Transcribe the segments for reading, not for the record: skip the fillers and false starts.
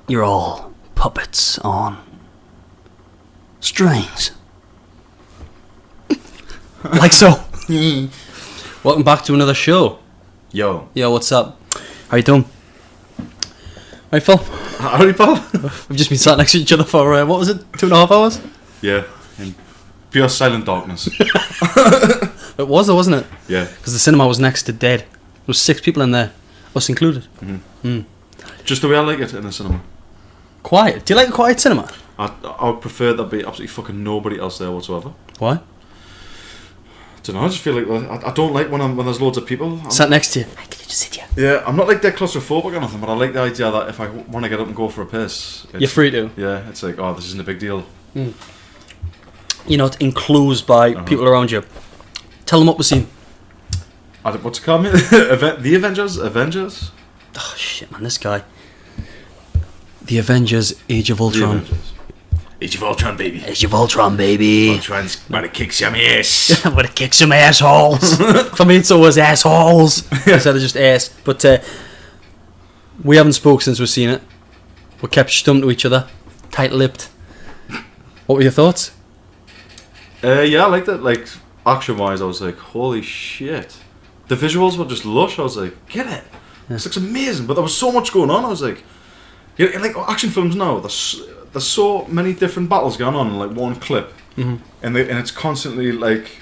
You're all puppets on strings. Like so. Welcome back to another show. Yo, what's up? How you doing? Right, Phil? howdy, pal. We've just been sat next to each other for, what was it, 2.5 hours? Yeah, in pure silent darkness. It was, though, wasn't it? Yeah. Because the cinema was next to dead. There was 6 people in there, us included. Just the way I like it in the cinema. Quiet. Do you like a quiet cinema? I would prefer there be absolutely fucking nobody else there whatsoever. Why? I don't know, I just feel like I don't like when there's loads of people. Sat next to you. Hey, can you just sit here? Yeah, I'm not like that claustrophobic or nothing, but I like the idea that if I want to get up and go for a piss, You're free to. Yeah, it's like, oh, this isn't a big deal. You're not enclosed by people around you. Tell them what we're seeing. What's it called? The Avengers? Oh, shit, man, this guy. The Avengers, Age of Ultron. The Avengers. Age of Ultron, baby. Age of Ultron, baby. Ultron's about to kick some ass. I'm gonna kick some assholes. For me, it's always assholes instead of just ass. But we haven't spoke since we've seen it. We kept stumped to each other, tight-lipped. What were your thoughts? Yeah, I liked it. Like, action-wise, I was like, holy shit. The visuals were just lush. I was like, get it. Yeah. This looks amazing. But there was so much going on. I was like, yeah, like action films now, there's so many different battles going on in like one clip, and it's constantly like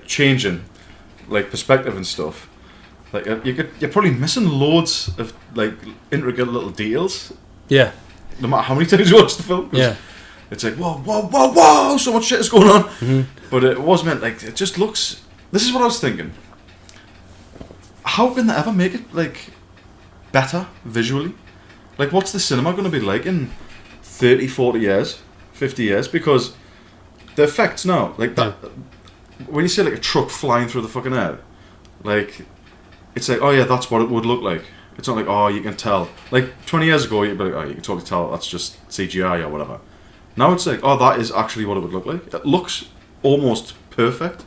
changing, like perspective and stuff. Like you're probably missing loads of like intricate little details. Yeah. No matter how many times you watch the film. Yeah. It's like whoa, so much shit is going on. But it was meant like it just looks. This is what I was thinking. How can they ever make it like better visually? Like, what's the cinema going to be like in 30, 40 years, 50 years? Because the effects now, like that, when you see like a truck flying through the fucking air, like, it's like, oh yeah, that's what it would look like. It's not like, oh, you can tell. Like, 20 years ago, you'd be like, oh, you can totally tell that's just CGI or whatever. Now it's like, oh, that is actually what it would look like. It looks almost perfect.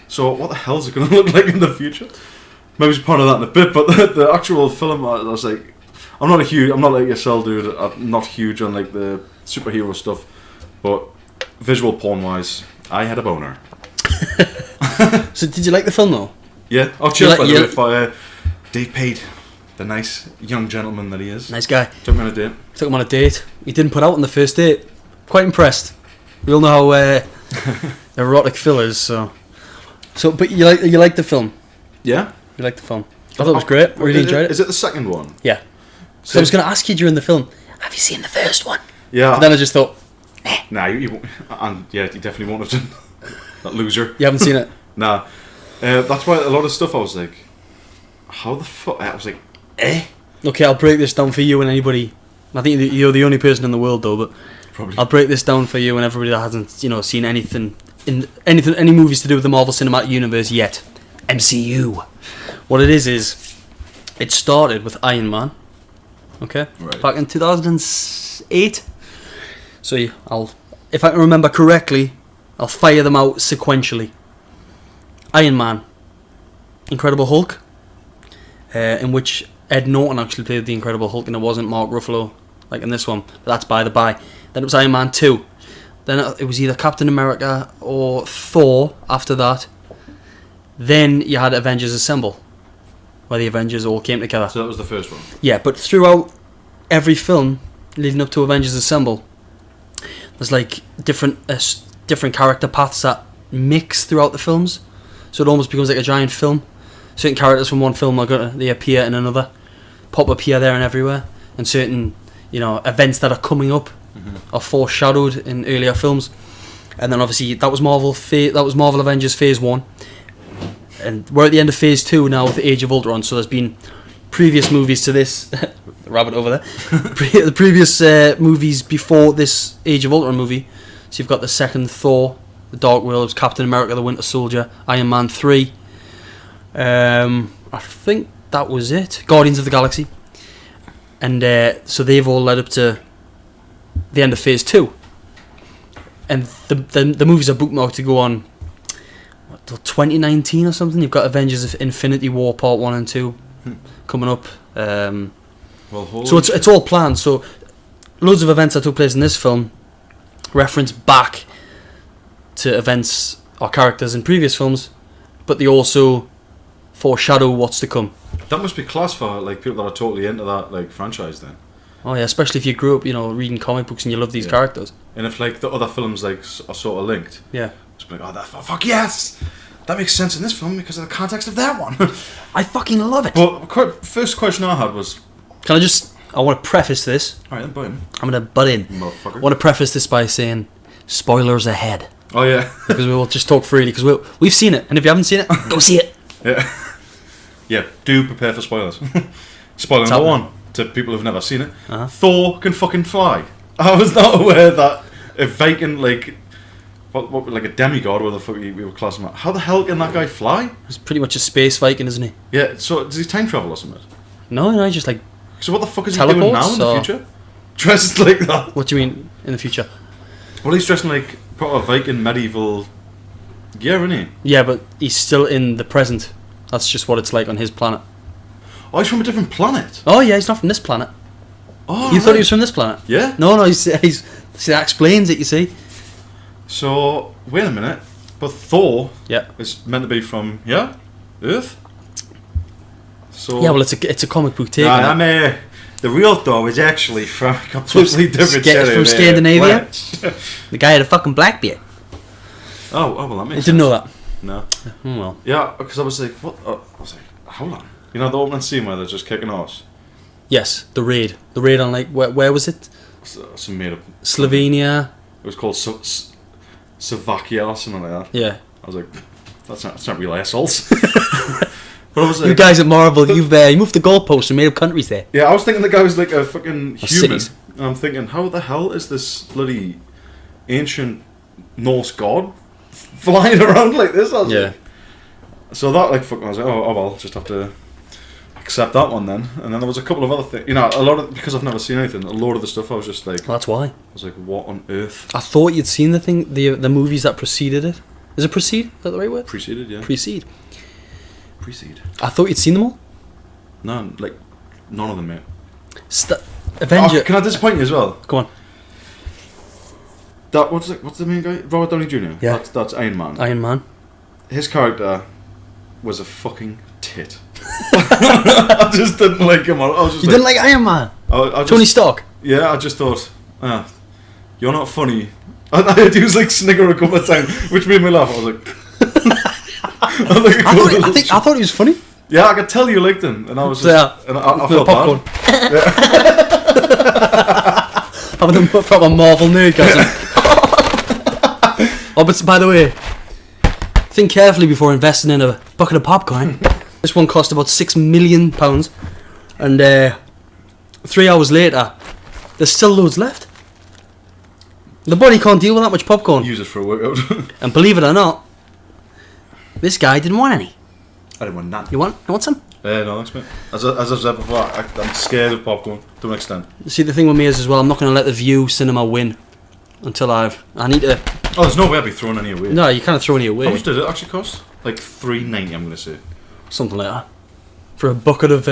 So what the hell is it going to look like in the future? Maybe it's part of that in a bit, but the actual film, I was like, I'm not like yourself, dude. I'm not huge on like the superhero stuff, but visual porn wise, I had a boner. So did you like the film though? Yeah. Oh, cheers by the way for Dave Pate, the nice young gentleman that he is. Nice guy. Took me on a date. Took him on a date. He didn't put out on the first date. Quite impressed. We all know how erotic Phil is. So, but you like the film? Yeah. You liked the film? I thought it was great. Really enjoyed it. Is it the second one? Yeah. So I was going to ask you during the film, have you seen the first one? Yeah. But then I just thought, Nah, you won't. And yeah, you definitely won't have done. That loser. You haven't seen it? Nah. That's why a lot of stuff I was like, how the fuck? I was like, Okay, I'll break this down for you and anybody. I think you're the only person in the world though, but probably. I'll break this down for you and everybody that hasn't, seen any movies to do with the Marvel Cinematic Universe yet. MCU. What it is it started with Iron Man. Okay, right. Back in 2008. So if I can remember correctly, I'll fire them out sequentially. Iron Man, Incredible Hulk, in which Ed Norton actually played the Incredible Hulk, and it wasn't Mark Ruffalo like in this one. But that's by the by. Then it was Iron Man 2. Then it was either Captain America or Thor after that. Then you had Avengers Assemble, where the Avengers all came together. So that was the first one. Yeah, but throughout every film leading up to Avengers Assemble, there's like different character paths that mix throughout the films, so it almost becomes like a giant film. Certain characters from one film they appear in another, pop up here, there, and everywhere, and certain events that are coming up are foreshadowed in earlier films. And then obviously that was Marvel Avengers Phase 1. And we're at the end of Phase 2 now with the Age of Ultron, so there's been previous movies to this. The rabbit over there. The previous movies before this Age of Ultron movie. So you've got the second Thor, The Dark World, Captain America, The Winter Soldier, Iron Man 3. I think that was it. Guardians of the Galaxy. And so they've all led up to the end of Phase 2. And the movies are bookmarked to go on till 2019 or something. You've got Avengers of Infinity War Part 1 and 2 coming up. Well, So it's all planned. So loads of events that took place in this film reference back to events or characters in previous films, but they also foreshadow what's to come. That must be class for like people that are totally into that like franchise then. Oh yeah, especially if you grew up, reading comic books and you love these characters. And if like the other films like are sort of linked. Yeah. Just be like, fuck yes! That makes sense in this film because of the context of that one. I fucking love it. Well, first question I had was... I want to preface this. Alright, then butt in. I'm going to butt in. Motherfucker. I want to preface this by saying, spoilers ahead. Oh yeah. Because we will just talk freely, because we've seen it. And if you haven't seen it, go see it. Yeah. Yeah, do prepare for spoilers. Spoiler number one, to people who've never seen it. Thor can fucking fly. I was not aware that a Viking, like... What, like a demigod, where the fuck we were classing him at. How the hell can that guy fly? He's pretty much a space Viking, isn't he? Yeah, so does he time travel or something? No, he's just like... So what the fuck is he doing now in the future? Dressed like that? What do you mean, in the future? Well, he's dressed in like proper Viking medieval gear, isn't he? Yeah, but he's still in the present. That's just what it's like on his planet. Oh, he's from a different planet? Oh yeah, he's not from this planet. Oh, You thought he was from this planet? Yeah? No, he's see, that explains it, you see. So, wait a minute. But Thor Yeah. is meant to be from, Earth? So Yeah, well, it's a comic book take. on it. the real Thor was actually from a completely different set from of Scandinavia? planets. The guy had a fucking black beard. Oh, well, that makes You sense. didn't know that? No. Oh, well. Yeah, because I was like, what? I was like, hold on. You know the opening scene where they're just kicking ass? Yes, the raid. The raid on, like, where was it? Some made up. Slovenia. It was called Slovakia or something like that. Yeah. I was like, that's not real assholes. But I was like, You guys at Marvel, you've moved the goalposts and made up countries there. yeah, I was thinking the guy was like a fucking human. cities. And I'm thinking, how the hell is this bloody ancient Norse god flying around like this? I was Yeah. like, so that like fucking, I was like, oh well, just have to accept that one then. And then there was a couple of other things, a lot of, because I've never seen anything, a lot of the stuff I was just like, Well, that's why. I was like, what on earth? I thought you'd seen the movies that preceded it. Is it precede? Is that the right word? Preceded, yeah. Precede. Precede. I thought you'd seen them all. No, like none of them, mate. Avenger. Oh, can I disappoint you as well? Come on. That what's the main guy? Robert Downey Jr. Yeah. That's Iron Man. Iron Man. His character was a fucking tit. I just didn't like him. I was just You didn't like Iron Man? I just, Tony Stark. Yeah, I just thought, you're not funny. I heard he was like sniggering a couple of times, which made me laugh. I was like, I thought he was funny. Yeah, I could tell you liked him, and I was just, Yeah. and I The felt popcorn. bad. Yeah. Having a proper Marvel nerdgasm. Oh, but by the way, think carefully before investing in a bucket of popcorn. This one cost about £6 million, and 3 hours later, there's still loads left. The body can't deal with that much popcorn. Use it for a workout. And believe it or not, this guy didn't want any. I didn't want that. You want some? No, thanks, mate. As I've said before, I'm scared of popcorn to an extent. See, the thing with me is as well, I'm not going to let the View cinema win until I need to. Oh, there's no way I'd be throwing any away. No, you can't throw any away. How much did it actually cost? Like $3.90, I'm going to say. Something like that. For a bucket of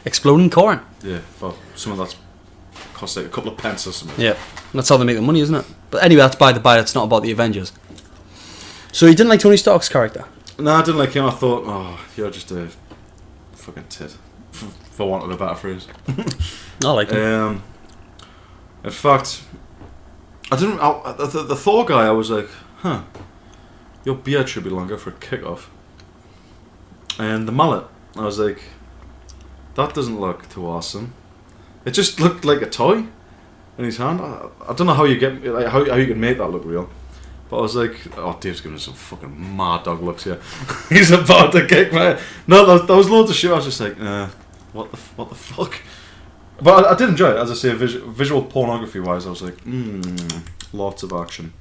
exploding corn. Yeah, for something that's cost like a couple of pence or something. Yeah, that's how they make the money, isn't it? But anyway, that's by the by. It's not about the Avengers. So you didn't like Tony Stark's character? No, I didn't like him. I thought, oh, you're just a fucking tit, for want of a better phrase. I like him. In fact, I didn't. The Thor guy, I was like, huh, your beard should be longer for a kick-off. And the mullet, I was like, that doesn't look too awesome. It just looked like a toy in his hand. I don't know how you get like how you can make that look real. But I was like, oh, Dave's giving us some fucking mad dog looks here. He's about to kick my... No, there was loads of shit. I was just like, what the fuck? But I did enjoy it. As I say, visual pornography wise, I was like, lots of action.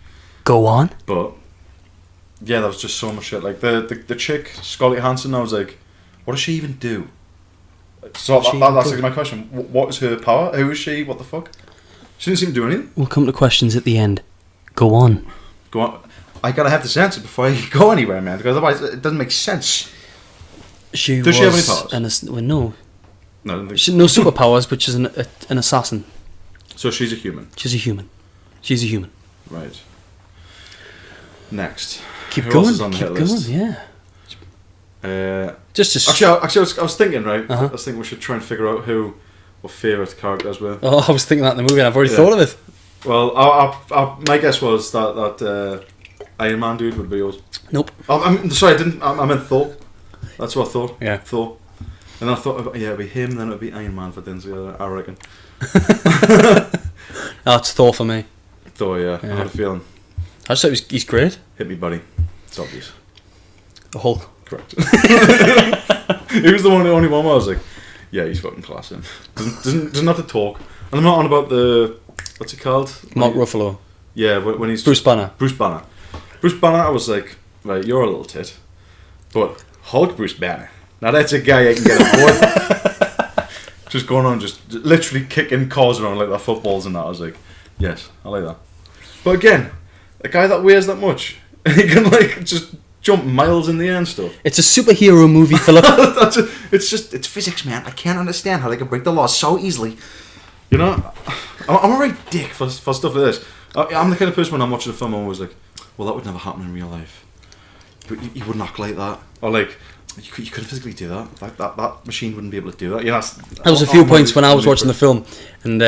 Go on. But yeah, there was just so much shit. Like the chick, Scarlett Johansson, I was like, what does she even do? So that's like my question. What is her power? Who is she? What the fuck? She didn't seem to do anything. We'll come to questions at the end. Go on. Go on. I gotta have this answer before I go anywhere, man, because otherwise it doesn't make sense. She Does she have any powers? Well, no. No, I don't think. No superpowers, but she's an assassin. So she's a human. She's a human. She's a human. Right. Next. Keep Who going. else is on the Keep hit going. list? Yeah. Just Actually, I was thinking, right? Uh-huh. I was thinking we should try and figure out who our favourite characters were. Oh, I was thinking that in the movie, and I've already Yeah. thought of it. Well, my guess was that Iron Man dude would be yours. Nope. I'm sorry, I didn't. I meant Thor. That's what I thought. Yeah. Thor. And then I thought, it'd be him, then it'd be Iron Man for Denzel, I reckon. Oh, it's Thor for me. Thor, yeah. I had a feeling. I just thought he's great. Hit me, buddy. It's obvious. The Hulk. Correct. He was the only one where I was like, yeah, he's fucking class. Him. Doesn't have to talk. And I'm not on about the, what's it called? Mark Ruffalo. Yeah, when he's Bruce Banner. Bruce Banner. Bruce Banner, I was like, right, you're a little tit, but Hulk Bruce Banner. Now that's a guy I can get on board. Just going on, just literally kicking cars around like the footballs and that. I was like, yes, I like that. But again, a guy that weighs that much, he can like just jump miles in the air and stuff. It's a superhero movie, Philip. It's physics, man. I can't understand how they can break the law so easily. You know, I'm a right dick for stuff like this. I'm the kind of person when I'm watching a film, I'm always like, well, that would never happen in real life. But you wouldn't act like that. Or like, you couldn't physically do that. That machine wouldn't be able to do that. Yeah, There was a few points when I was watching the film, and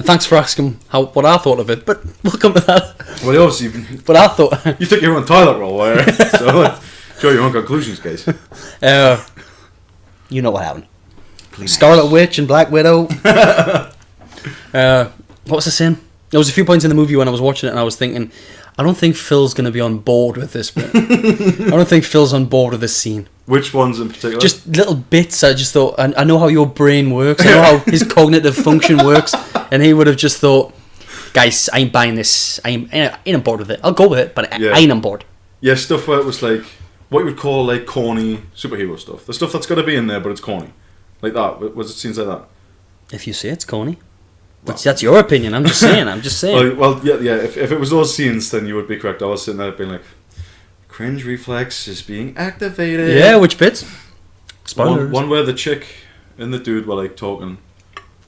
thanks for asking what I thought of it. But we'll come to that. Well, obviously, But I thought you took your own toilet roll, so like, draw your own conclusions, guys. you know what happened. Clean Scarlet Witch and Black Widow. What was I saying? There was a few points in the movie when I was watching it, and I was thinking, I don't think Phil's going to be on board with this bit. I don't think Phil's on board with this scene. Which ones in particular? Just little bits. I just thought, I know how your brain works. I know how his cognitive function works, and he would have just thought, guys, I ain't buying this. I ain't on board with it. I'll go with it, but I ain't on board. Yeah, stuff where it was like what you would call like corny superhero stuff. The stuff that's got to be in there, but it's corny, like that. Was it scenes like that? If you say it's corny, that's your opinion. I'm just saying. Well, yeah. If it was those scenes, then you would be correct. I was sitting there being like, cringe reflex is being activated. Yeah, which bits? Spoilers. One where the chick and the dude were like talking.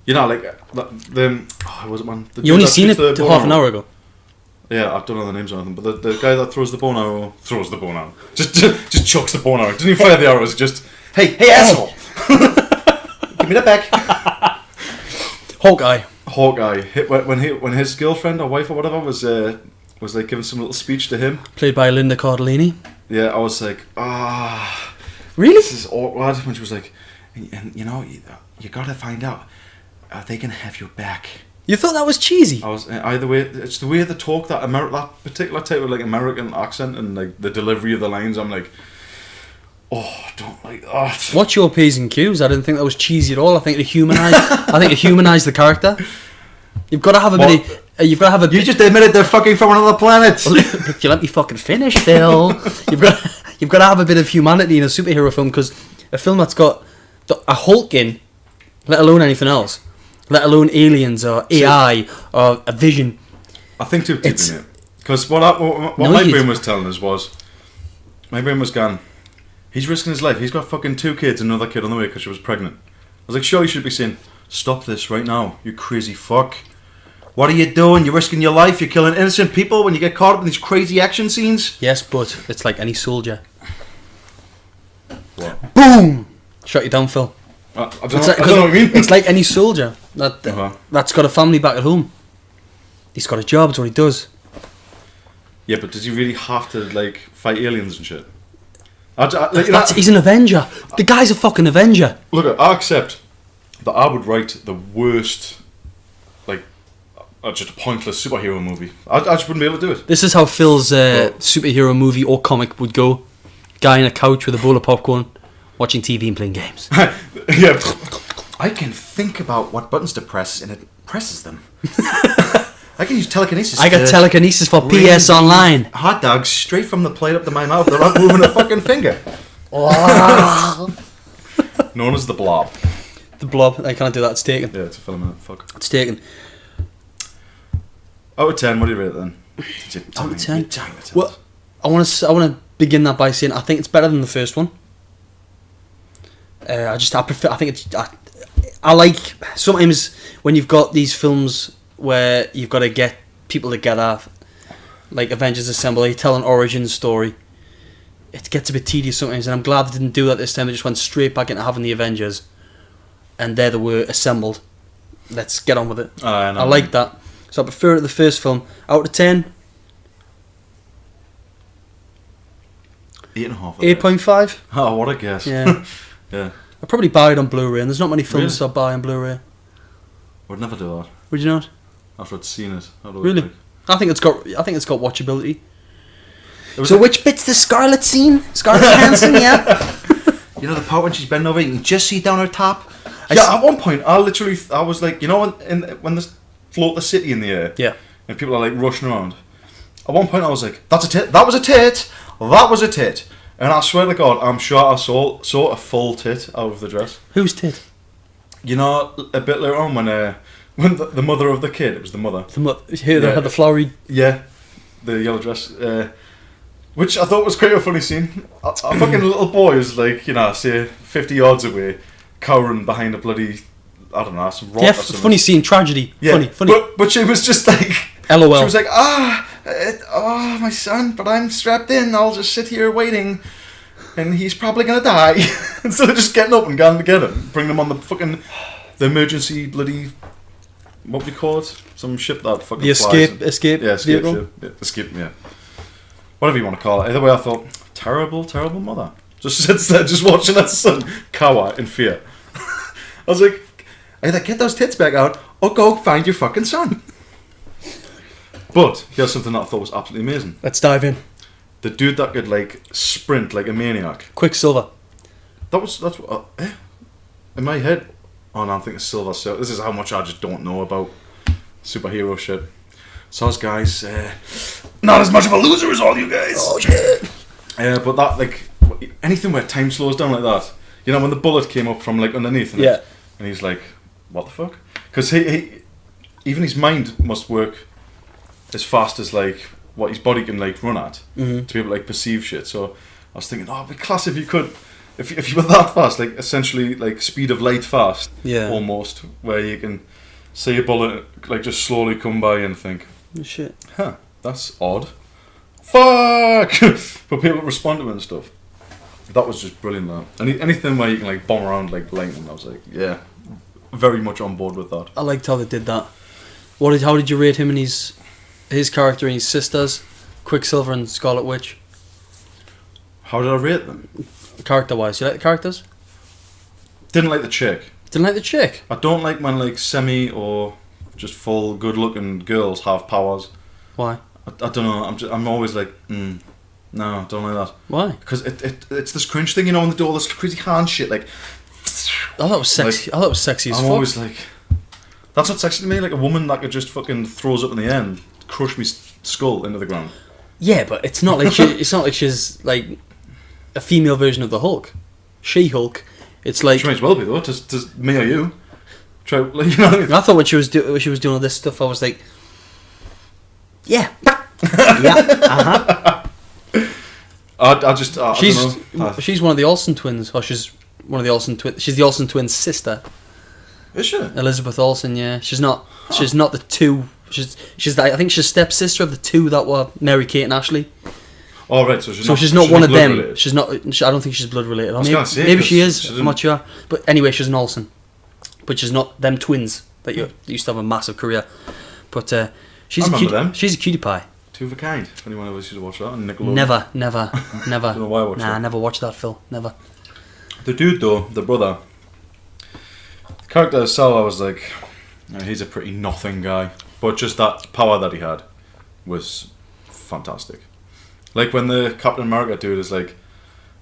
You know, like the was it one? You only seen it half an hour ago. Yeah, I don't know the names or anything, but the guy that throws the bone arrow, just chucks the bone arrow. Doesn't even fire the arrows. Just hey asshole, give me that back. Hawkeye. When his girlfriend or wife or whatever was like giving some little speech to him, played by Linda Cardellini. Yeah, I was like, really? This is awkward. When she was like, and you know, you gotta find out, are they gonna have your back? You thought that was cheesy? I was either way. It's the way they talk, that particular type of like American accent and like the delivery of the lines. I'm like, oh, I don't like that. What's your P's and Q's? I didn't think that was cheesy at all. I think it humanised the character. You've got to have a bit. You've got to have a. You just admitted they're fucking from another planet. If you let me fucking finish, Phil. You've got to have a bit of humanity in a superhero film, because a film that's got a Hulk in, let alone anything else, let alone aliens or AI or a Vision. I think too deep in it, because what my brain was telling us was, my brain was going, he's risking his life. He's got fucking 2 kids and another kid on the way because she was pregnant. I was like, sure, you should be saying, stop this right now, you crazy fuck. What are you doing? You're risking your life. You're killing innocent people when you get caught up in these crazy action scenes. Yes, but it's like any soldier. What? Boom! Shut you down, Phil. I don't know what you mean. It's like any soldier that's got a family back at home. He's got a job. That's what he does. Yeah, but does he really have to like fight aliens and shit? He's an Avenger. The guy's a fucking Avenger. Look, I accept that I would write the worst, like, just a pointless superhero movie. I just wouldn't be able to do it. This is how Phil's superhero movie or comic would go. Guy on a couch with a bowl of popcorn, watching TV and playing games. Yeah. I can think about what buttons to press and it presses them. I can use telekinesis. I got telekinesis for PS Online. Hot dogs straight from the plate up to my mouth. They're not moving a fucking finger. Known as the Blob. The Blob. I can't do that. It's taken. Yeah, it's a film. Fuck. It's taken. Out of 10, what do you rate it then? Out of 10. Well, I want to begin that by saying I think it's better than the first one. I think it's I like sometimes when you've got these films where you've got to get people together, like Avengers Assemble, you tell an origin story. It gets a bit tedious sometimes, and I'm glad they didn't do that this time. They just went straight back into having the Avengers, and there they were assembled. Let's get on with it. I like that. So I prefer it to the first film. Out of 10, 8.5. 8.5. Oh, what a guess. Yeah. Yeah. I'd probably buy it on Blu-ray, and there's not many films Really? I'd buy on Blu-ray. Would never do that. Would you not? After I'd seen it. Really? Like, I think it's got watchability. So which bit's the Scarlet scene? Scarlett Johansson, yeah. you know the part when she's bending over, you can just see down her top. I At one point, I was like, you know, when they float the city in the air, Yeah. and people are like rushing around. At one point, I was like, "That's a tit. That was a tit. That was a tit." And I swear to God, I'm sure I saw a full tit out of the dress. Who's tit? You know, a bit later on when the mother of the kid, it was the mother. They had the flowery. Yeah, the yellow dress. Which I thought was quite a funny scene. A fucking little boy is like, you know, say 50 yards away, cowering behind a bloody, I don't know, some rock or something. Funny scene, tragedy. Yeah, Funny. But she was just like, LOL. She was like, my son, but I'm strapped in. I'll just sit here waiting, and he's probably gonna die. Instead of just getting up and going to get him, bring them on the emergency bloody, what would you call it? Some ship that fucking the flies. escape vehicle. Ship. Yeah, escape. Yeah. Whatever you want to call it. Either way, I thought, terrible mother. Just sits there, just watching her son cower in fear. I was like, either get those tits back out, or go find your fucking son. But here's something that I thought was absolutely amazing. Let's dive in. The dude that could like sprint like a maniac. Quicksilver. That's what in my head. Oh no, I'm thinking Silver. So this is how much I just don't know about superhero shit. So us guys, not as much of a loser as all you guys. Oh shit. But that like anything where time slows down like that. You know when the bullet came up from like underneath. And Yeah. And he's like, what the fuck? Because he even his mind must work as fast as like what his body can like run at to be able to like perceive shit. So I was thinking, it'd be class if you could, if you were that fast, like essentially like speed of light fast, almost, where you can see a bullet like just slowly come by and think, oh, shit, that's odd. Fuck! But people respond to it and stuff. That was just brilliant. That anything where you can like bomb around like lightning, I was like, yeah, very much on board with that. I liked how they did that. How did you rate him and his character and his sisters, Quicksilver and Scarlet Witch? How did I rate them? Character wise, you like the characters? Didn't like the chick. Didn't like the chick. I don't like when like semi or just full good looking girls have powers. Why? I don't know. I'm always like, no, don't like that. Why? Because it's this cringe thing, you know, when they do all this crazy hand shit, like. I thought it was sexy. Like, I thought it was sexy as fuck. I'm always like, that's not sexy to me. Like a woman that could just fucking throws up in the end, crush me skull into the ground. Yeah, but it's not like it's not like she's like a female version of the Hulk. She-Hulk. It's like She might as well be though. Does me or you? Try, like, you know what I mean? I thought when she was doing all this stuff, I was like, yeah, yeah, I just I don't know. She's one of the Olsen twins, or she's one of the Olsen twins. She's the Olsen twins' sister. Is she? Elizabeth Olsen, yeah. She's not the two. I think she's stepsister of the two that were Mary Kate and Ashley. Oh right, so she's not one of them. Related. She's not. I don't think she's blood related. Maybe she is. I'm not sure. But anyway, she's an Olsen. But she's not them twins that used to have a massive career. But she's them. She's a cutie pie. Two of a kind. If anyone ever used to watch that on Nickelodeon. Never. Don't know why I watched that. I never watched that, Phil. Never. The dude though, the brother, the character itself, I was like, he's a pretty nothing guy. But just that power that he had was fantastic. Like when the Captain America dude is like,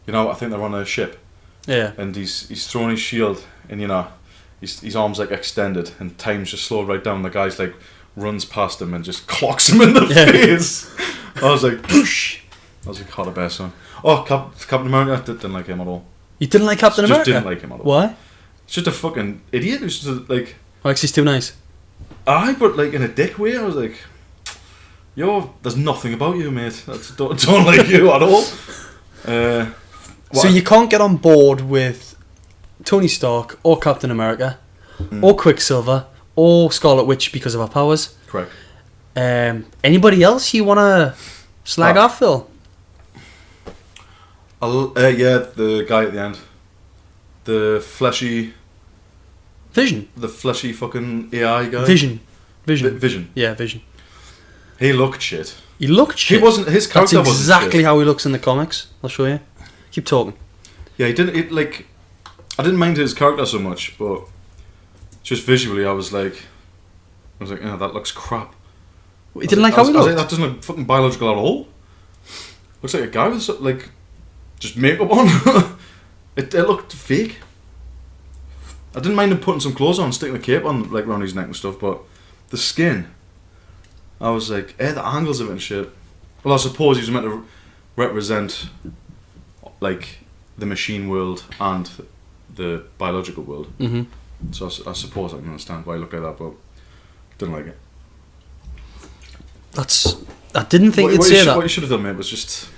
you know, I think they're on a ship. Yeah. And he's throwing his shield, and you know, his arms like extended, and time's just slowed right down. The guy's like runs past him and just clocks him in the face. I was like, push. I was like, hot a bear son. Oh, Captain America didn't like him at all. You didn't like Captain America? Just didn't like him at all. Why? He's just a fucking idiot. He's just like. Alex, he's too nice. But like in a dick way. I was like, there's nothing about you, mate. Don't like you at all. So you can't get on board with Tony Stark or Captain America or Quicksilver or Scarlet Witch because of her powers. Correct. Anybody else you want to slag off, Phil? Yeah, the guy at the end. The fleshy... Vision. The fleshy fucking AI guy. Vision. Vision. Yeah, Vision. He looked shit. He looked shit. He wasn't... His character That's wasn't exactly shit. how he looks in the comics. I'll show you. Keep talking. Yeah, he didn't... I didn't mind his character so much, but... Just visually, I was like... yeah, that looks crap. You didn't like how he I was looked? like, that doesn't look fucking biological at all. Looks like a guy with, just makeup on. It looked fake. I didn't mind him putting some clothes on, sticking a cape on, around his neck and stuff, but the skin... I was like, the angles of it and shit. Well, I suppose he was meant to represent, the machine world and the biological world. Mm-hmm. So I suppose I can understand why he looked like that, but didn't like it. I didn't think you'd say that. What you should have done, mate, was just...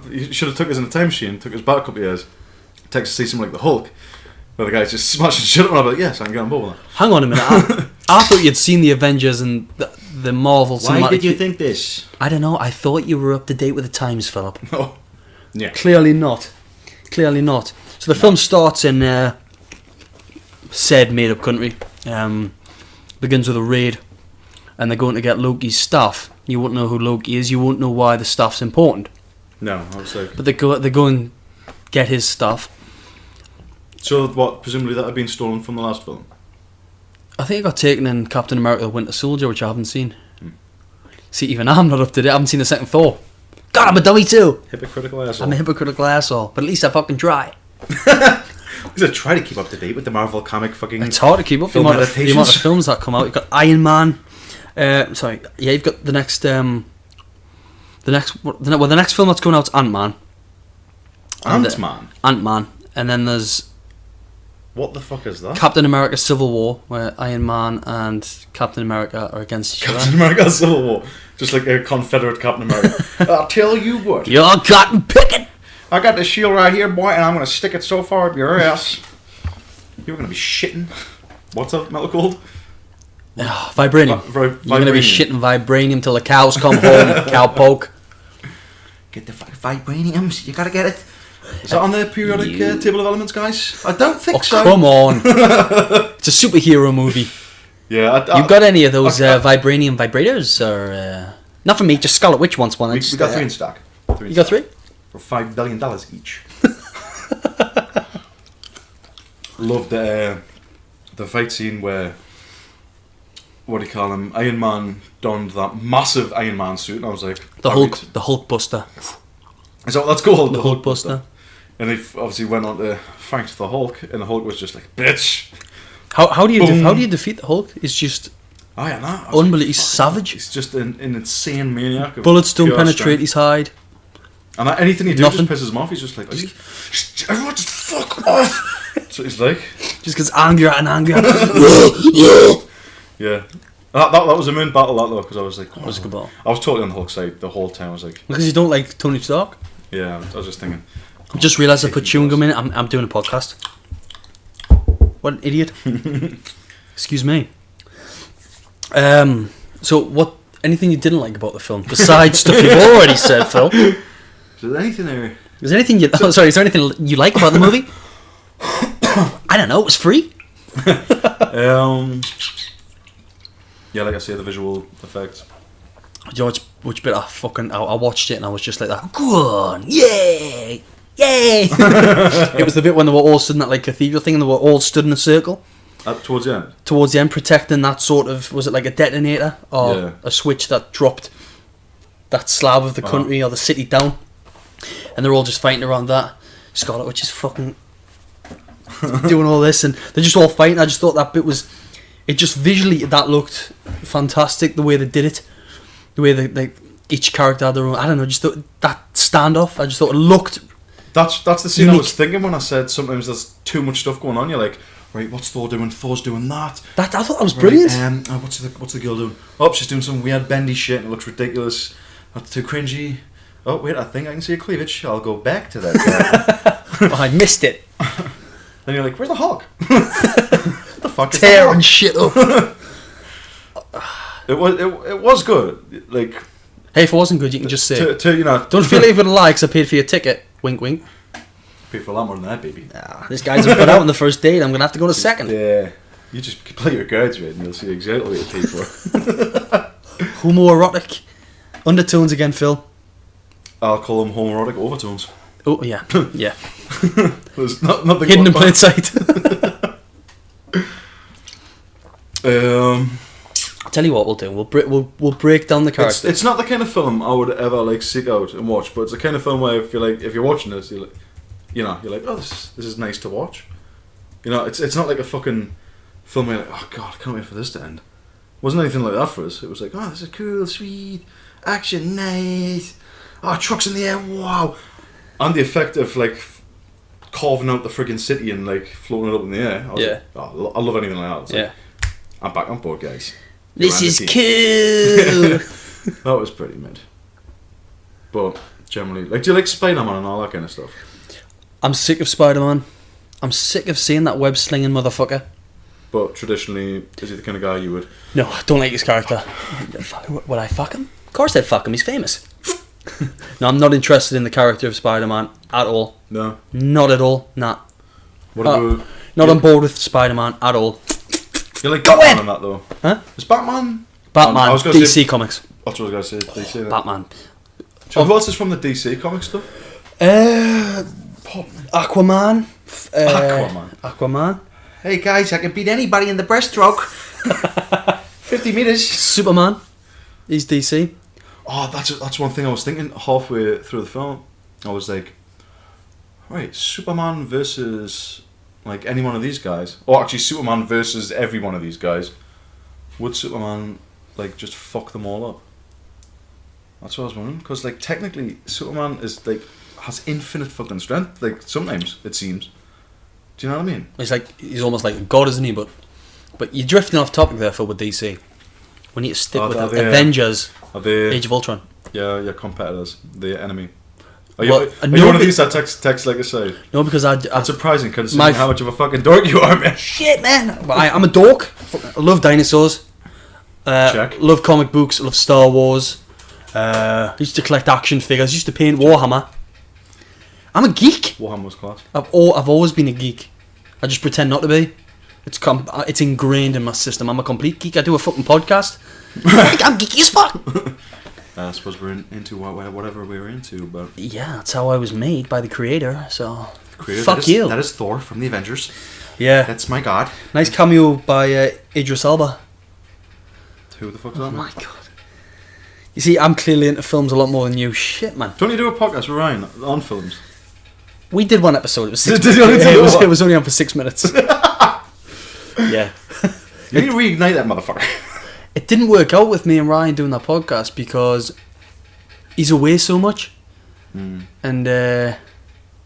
You should have took us in a time machine, took us back a couple of years, take us to see something like the Hulk, where the guy's just smashing shit up, and I'm like, yes, I can get on board with that. Hang on a minute. I thought you'd seen the Avengers and the Marvel cinematic... Why did you think this? I don't know. I thought you were up to date with the times, Philip. No. Yeah. Clearly not. Clearly not. So the film starts in said made-up country. Begins with a raid, and they're going to get Loki's staff. You won't know who Loki is. You won't know why the staff's important. No, I was like... But they go and get his stuff. So what? Presumably that had been stolen from the last film. I think it got taken in Captain America: The Winter Soldier, which I haven't seen. See, even I'm not up to date. I haven't seen the second Thor. God, I'm a dummy too. Hypocritical asshole. I'm a hypocritical asshole, but at least I fucking try. Because I try to keep up to date with the Marvel comic fucking... It's hard to keep up the amount of films that come out. You've got Iron Man. You've got the next film that's coming out is Ant-Man. Ant-Man. And then there's... What the fuck is that? Captain America Civil War, where Iron Man and Captain America are against each other. Captain America Civil War. Just like a Confederate Captain America. I'll tell you what. You're cotton picking! I got this shield right here, boy, and I'm going to stick it so far up your ass. You're going to be shitting. What's that metal called? Vibranium. You're going to be shitting vibranium till the cows come home, cowpoke. Get the vibraniums. You got to get it. Is that on the periodic table of elements, guys? I don't think so. Come on. It's a superhero movie. Yeah. You got any of those vibranium vibrators? Or not for me, just Scarlet Witch wants one. We got 3 in stock. You got 3? For $5 billion each. Loved the fight scene where, what do you call him, Iron Man donned that massive Iron Man suit, and I was like... The Hulk Buster. Is that what that's called? The Hulk Buster. And they obviously went on to fight the Hulk, and the Hulk was just like, bitch! How do you defeat the Hulk? It's just... Oh yeah, no. Unbelievable. He's savage. He's just an insane maniac. Bullets don't penetrate his hide. And anything he does just pisses him off. He's just like, everyone just fuck off. So he's like, just gets angrier and angrier. Yeah, that was a main battle, that though, because I was like, It was a good battle. I was totally on the Hulk side the whole time. I was like, because you don't like Tony Stark. Yeah, I was just thinking. I just realised I put chewing gum in it. I'm doing a podcast. What an idiot. Excuse me. So what? Anything you didn't like about the film besides stuff you've already said, Phil? Is there anything there? Is there anything is there anything you like about the movie? I don't know. It was free. Yeah, like I say, the visual effects. Do you know which bit I watched it and I was just like that. Go on, yay, yay! It was the bit when they were all stood in that cathedral thing and they were all stood in a circle. Towards the end. Towards the end, protecting that sort of, was it like a detonator or a switch that dropped that slab of the country or the city down, and they're all just fighting around that. Scarlet Witch is fucking doing all this, and they're just all fighting. I just thought that bit was, it just visually that looked fantastic. The way they did it, the way they each character had their own. I don't know, just thought that standoff. I just thought it looked. That's the scene unique. I was thinking when I said sometimes there's too much stuff going on. You're like, right, what's Thor doing? Thor's doing that. I thought that was brilliant. Right, what's the girl doing? Oh, she's doing some weird bendy shit and it looks ridiculous. That's too cringy. Oh wait, I think I can see a cleavage. I'll go back to that. Oh, I missed it. Then you're like, where's the Hulk? What the fuck is Tearing shit up. It was good. Like, Hey, if it wasn't good, you can just say. Don't feel like you're gonna lie, 'cause I paid for your ticket. Wink, wink. pay for a lot more than that, baby. This guy's put out on the first date. I'm gonna have to go to second. Yeah. You just play your cards right, and you'll see exactly what you paid for. Homoerotic undertones again, Phil. I'll call them homoerotic overtones. Oh yeah, yeah. There's nothing Hidden in plain sight. I'll tell you what we'll do. We'll break down the characters. It's not the kind of film I would ever like seek out and watch, but it's the kind of film where I feel like if you're watching this, you're like, oh, this is nice to watch. It's not like a fucking film where you're like, oh god, I can't wait for this to end. It wasn't anything like that for us. It was like, oh, this is cool, sweet, action, nice. Oh, trucks in the air, wow. And the effect of like carving out the friggin' city and like floating it up in the air. I was like, oh, I love anything like that. It's like, I'm back on board, guys. This is cool. That was pretty mid. But generally, like, do you like Spider-Man and all that kind of stuff? I'm sick of Spider-Man. I'm sick of seeing that web slinging motherfucker. But traditionally, is he the kind of guy you would? No, I don't like his character. Would I fuck him? Of course I'd fuck him. He's famous. No, I'm not interested in the character of Spider-Man at all. No. Not at all. Nah. What about? Not on board with Spider-Man at all. You like Batman on that though? Huh? Is Batman? Batman. DC Comics. That's what I was going to say. DC. Batman. Who else is from the DC Comics stuff? Aquaman. Aquaman. Hey guys, I can beat anybody in the breaststroke. 50 meters. Superman. He's DC. Oh, that's one thing I was thinking halfway through the film. I was like, right, Superman versus like any one of these guys, or actually Superman versus every one of these guys. Would Superman like just fuck them all up? That's what I was wondering. Because like technically, Superman is like has infinite fucking strength. Like sometimes it seems. Do you know what I mean? He's almost like a god, isn't he? But you're drifting off topic there, Phil, with DC. We need to stick with Avengers. Age of Ultron. Yeah, your competitors, the enemy. Are you one of these that text like I say? No, because that's surprising considering how much of a fucking dork you are, man. Shit, man. I'm a dork. I love dinosaurs. Check. Love comic books. Love Star Wars. Used to collect action figures. Used to paint Warhammer. I'm a geek. Warhammer was class. I've always been a geek. I just pretend not to be. It's ingrained in my system. I'm a complete geek. I do a fucking podcast. I'm geeky as fuck. I suppose we're into whatever we were into, but yeah, that's how I was made by the creator. So fuck you. That is Thor from the Avengers. Yeah, that's my god. Nice cameo by Idris Elba. Who the fuck is that? Oh my god. You see, I'm clearly into films a lot more than you. Shit, man. Don't you do a podcast with Ryan on films? We did one episode. It was 6 minutes. It was only on for 6 minutes. Yeah. You need to reignite that motherfucker. It didn't work out with me and Ryan doing that podcast because he's away so much. And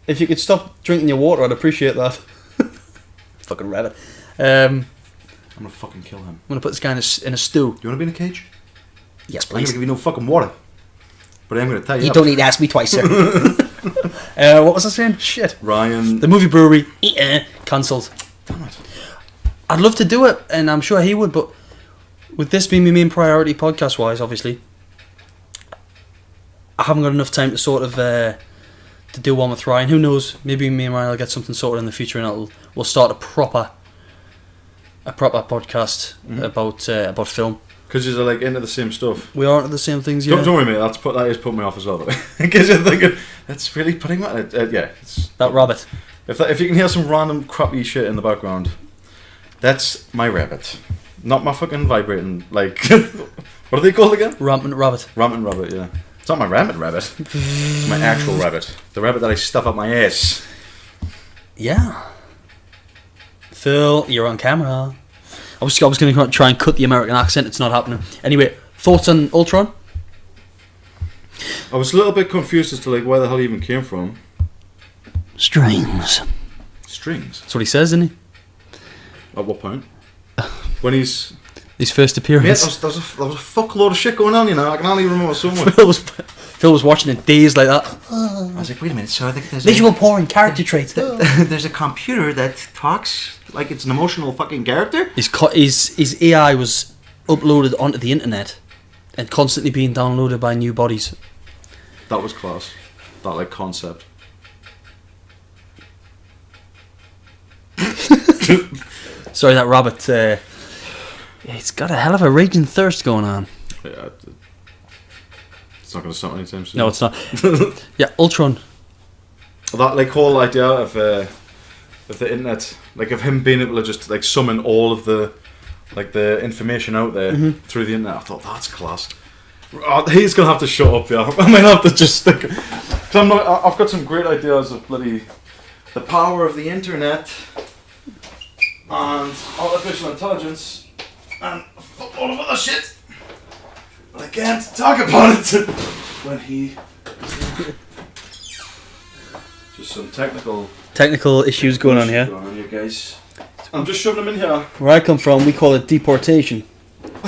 if you could stop drinking your water, I'd appreciate that. Fucking rabbit. I'm gonna fucking kill him. I'm gonna put this guy in a stew. You wanna be in a cage? Yes, please. I'm gonna give you no fucking water. But I'm gonna tell you. You don't need to ask me twice, sir. What was I saying? Shit. Ryan. The movie brewery. Cancelled. Damn it. I'd love to do it, and I'm sure he would, but with this being my main priority podcast-wise, obviously, I haven't got enough time to sort of to do one with Ryan. Who knows? Maybe me and Ryan will get something sorted in the future, and we'll start a proper podcast about film. Because you're like into the same stuff. We are into the same things. Yeah. Don't worry, mate. That is putting me off as well. Because you're thinking that's really putting me. Yeah. That rabbit. If you can hear some random crappy shit in the background, that's my rabbit. Not my fucking vibrating, like, what are they called again? Rampant rabbit. Rampant rabbit, yeah. It's not my rampant rabbit. It's my actual rabbit. The rabbit that I stuff up my ass. Yeah. Phil, you're on camera. I was going to try and cut the American accent. It's not happening. Anyway, thoughts on Ultron? I was a little bit confused as to like where the hell he even came from. Strings. That's what he says, isn't he? At what point? When his first appearance. Yeah, there was a fuckload of shit going on, you know. I can only remember so much. Phil Phil was watching it days like that. I was like, wait a minute, so I think there's Visual porn, character traits. there's a computer that talks like it's an emotional fucking character? His AI was uploaded onto the internet and constantly being downloaded by new bodies. That was class. That like concept. Sorry, that rabbit. It's got a hell of a raging thirst going on. Yeah, it's not going to stop anytime soon. No, it's not. Yeah, Ultron. That like whole idea of the internet, like of him being able to just like summon all of the information out there through the internet. I thought that's class. He's gonna have to shut up, yeah. I might have to just stick. Cause I've got some great ideas of bloody the power of the internet and artificial intelligence and all of other shit. But I can't talk about it when he. Just some technical issues going on here. Going on here, guys. I'm just shoving them in here. Where I come from, we call it deportation.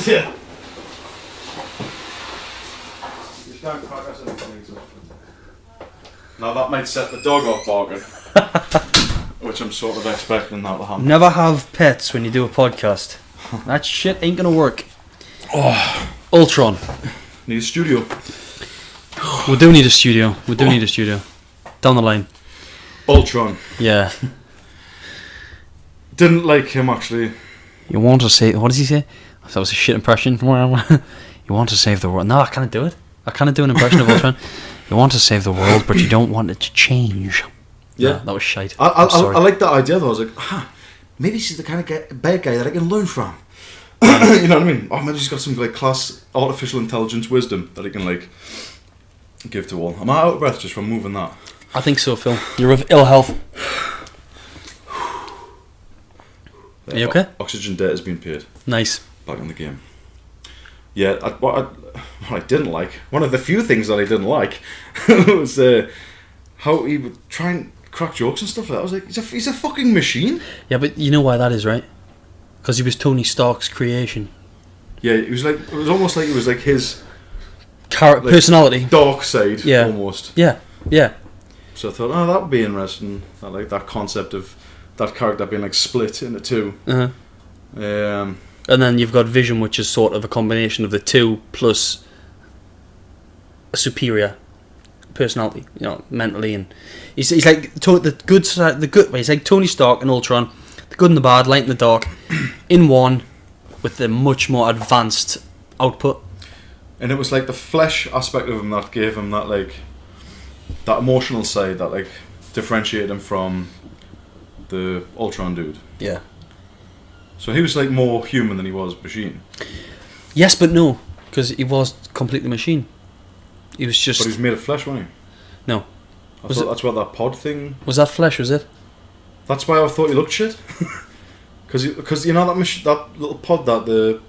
Yeah. You can't crack us anything. Now that might set the dog off barking. Which I'm sort of expecting that to happen. Never have pets when you do a podcast. That shit ain't gonna work. Oh. Ultron. Need a studio. We do need a studio. We do need a studio. Down the line. Ultron. Yeah. Didn't like him actually. You want to say... What does he say? That was a shit impression. You want to save the world. No, I can't do it. I can't do an impression of Ultron. You want to save the world, but you don't want it to change. Yeah. No, that was shite. I like that idea though. I was like, maybe she's the kind of bad guy that I can learn from. You know what I mean? Oh, maybe she's got some like class artificial intelligence wisdom that I can like give to all. Am I out of breath just from moving that? I think so, Phil. You're of ill health. Are you okay? Oxygen debt has been paid. Nice. Back in the game. Yeah, what I didn't like, one of the few things that I didn't like was how he would try and crack jokes and stuff like that. I was like, he's a fucking machine. Yeah, but you know why that is, right? Because he was Tony Stark's creation. Yeah, it was almost like it was like his personality, dark side. Yeah, almost. Yeah. So I thought, that would be interesting. I like that concept of that character being like split into two. And then you've got Vision, which is sort of a combination of the two plus a superior personality, mentally, and he's like the good side, he's like Tony Stark and Ultron, the good and the bad, light and the dark, in one, with the much more advanced output. And it was like the flesh aspect of him that gave him that like that emotional side that like differentiated him from the Ultron dude. Yeah. So he was like more human than he was machine. Yes, but no, because he was completely machine. He was just. But he was made of flesh, wasn't he? No. I thought that's what that pod thing. Was that flesh? Was it? That's why I thought he looked shit. Because you know that little pod that the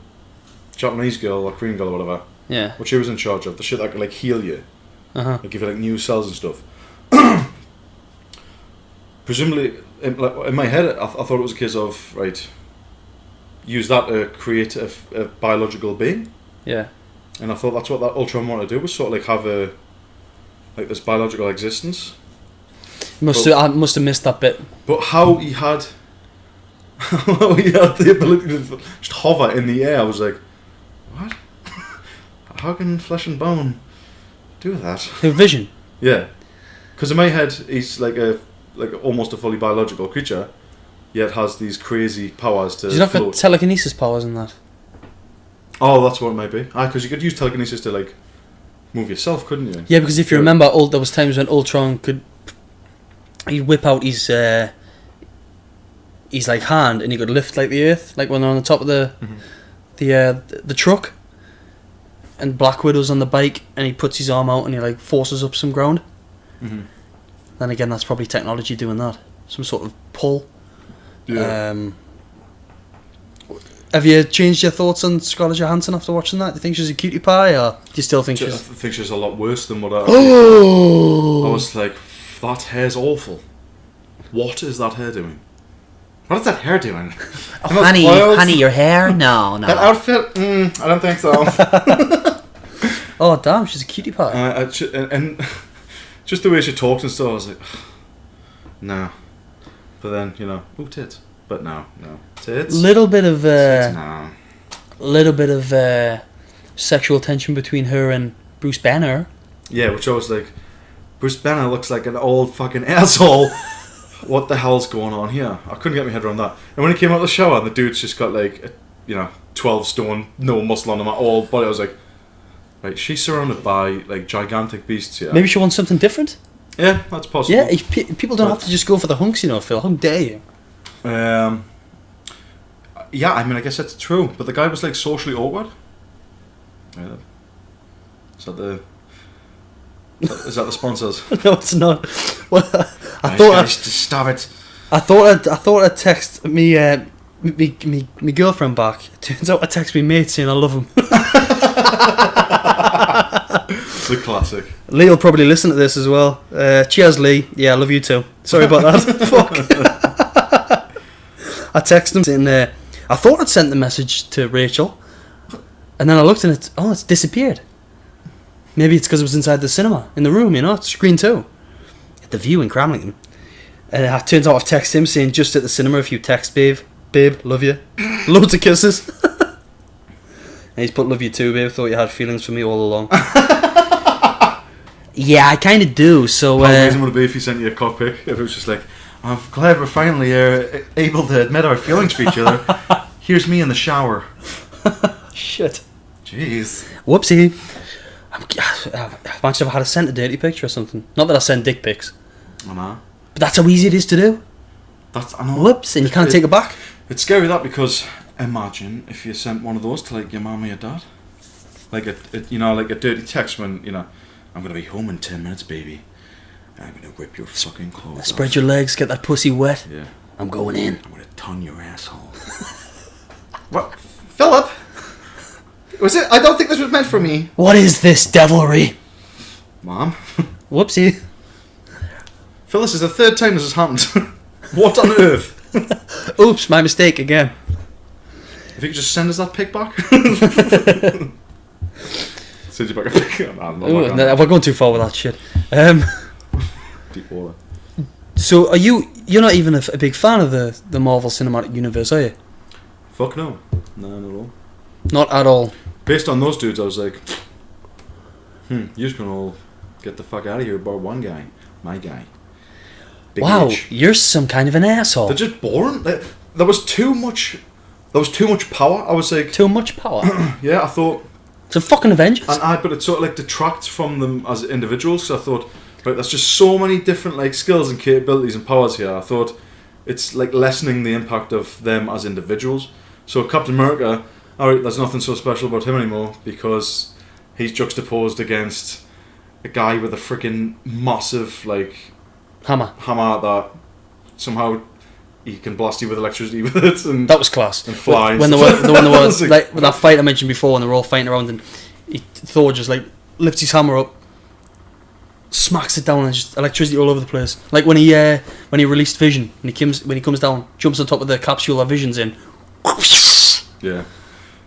Japanese girl or Korean girl or whatever. Yeah. What she was in charge of, the shit that could like heal you, like give you like new cells and stuff. Presumably, in my head, I thought it was a case of use that to create a biological being. Yeah. And I thought that's what that Ultron wanted to do, was sort of like have this biological existence. I must have missed that bit. But how he had the ability to just hover in the air, I was like, what? How can flesh and bone do that? Vision. Yeah, because in my head he's like almost a fully biological creature, yet has these crazy powers to. He's not got telekinesis powers in that. Oh, that's what it might be. Because you could use telekinesis to like move yourself, couldn't you? Yeah, because if you remember, there was times when Ultron he'd whip out his like hand and he could lift like the earth, like when they're on the top of the truck. And Black Widow's on the bike, and he puts his arm out and he like forces up some ground. Mm-hmm. Then again, that's probably technology doing that, some sort of pull. Yeah. Have you changed your thoughts on Scarlett Johansson after watching that? Do you think she's a cutie pie, or do you still think I think she's a lot worse than what I was like, that hair's awful. What is that hair doing? What is that hair doing? Honey, your hair? No. That outfit? I don't think so. Oh damn, she's a cutie pie. And just the way she talks and stuff, I was like, no. But then, you know, ooh, tits. But no, tits. Little bit of Tits, no. little bit of sexual tension between her and Bruce Banner. Yeah, which I was like, Bruce Banner looks like an old fucking asshole. What the hell's going on here? I couldn't get my head around that. And when he came out of the shower, the dude's just got like, 12 stone, no muscle on him at all. Body, I was like, right, she's surrounded by like gigantic beasts here. Maybe she wants something different. Yeah, that's possible. Yeah, people don't have to just go for the hunks, Phil. How dare you? Yeah, I mean, I guess that's true. But the guy was like socially awkward. Yeah. Is that the sponsors? No, it's not. Well, Stop it. I thought I'd text me girlfriend back. Turns out I text me mate saying I love him. The classic. Lee will probably listen to this as well. Cheers, Lee. Yeah, I love you too. Sorry about that. Fuck. I texted him saying, I thought I'd sent the message to Rachel, and then I looked and it's disappeared. Maybe it's because it was inside the cinema, in the room, it's screen 2. At the View in Cramlington. And it turns out I've texted him saying, just at the cinema, if you text babe, love you. Loads of kisses. And he's put love you too, babe, thought you had feelings for me all along. Yeah, I kind of do, so... How amazing would it be if he sent you a cockpic? If it was just like, I'm glad we're finally able to admit our feelings for each other. Here's me in the shower. Shit. Jeez. Whoopsie. Imagine if I had sent a dirty picture or something. Not that I send dick pics. I know. But that's how easy it is to do. I know. Whoops, and you can't take it back. It's scary that, because imagine if you sent one of those to like your mum or your dad. Like a dirty text when, I'm going to be home in 10 minutes, baby. I'm going to rip your fucking clothes Spread off. your legs, get that pussy wet. Yeah. I'm going in. I'm going to tongue your asshole. What? Philip? Was it? I don't think this was meant for me. What is this devilry? Mom? Whoopsie. Phil, this is the 3rd time this has happened. What on earth? Oops, my mistake again. If you could just send us that pic back. Send you back a pic. Ooh, no, we're going too far with that shit. Deep water. So you're not even a big fan of the Marvel Cinematic Universe, are you? Fuck no. No, not at all. Not at all. Based on those dudes, I was like, you're just gonna all get the fuck out of here about one guy. My guy. Big Wow, H. you're some kind of an asshole. They're just boring. There was too much power. I was like... Too much power. Yeah, I thought... It's a fucking Avengers. But it sort of like detracts from them as individuals. So I thought, right, there's just so many different like skills and capabilities and powers here. I thought it's like lessening the impact of them as individuals. So Captain America, alright, there's nothing so special about him anymore because he's juxtaposed against a guy with a freaking massive like Hammer that somehow he can blast you with electricity with it, and that was class. And fly. When there was like that fight I mentioned before, and they were all fighting around, and Thor just like lifts his hammer up, smacks it down, and just electricity all over the place. Like when he released Vision, when he comes down, jumps on top of the capsule that Vision's in. Yeah.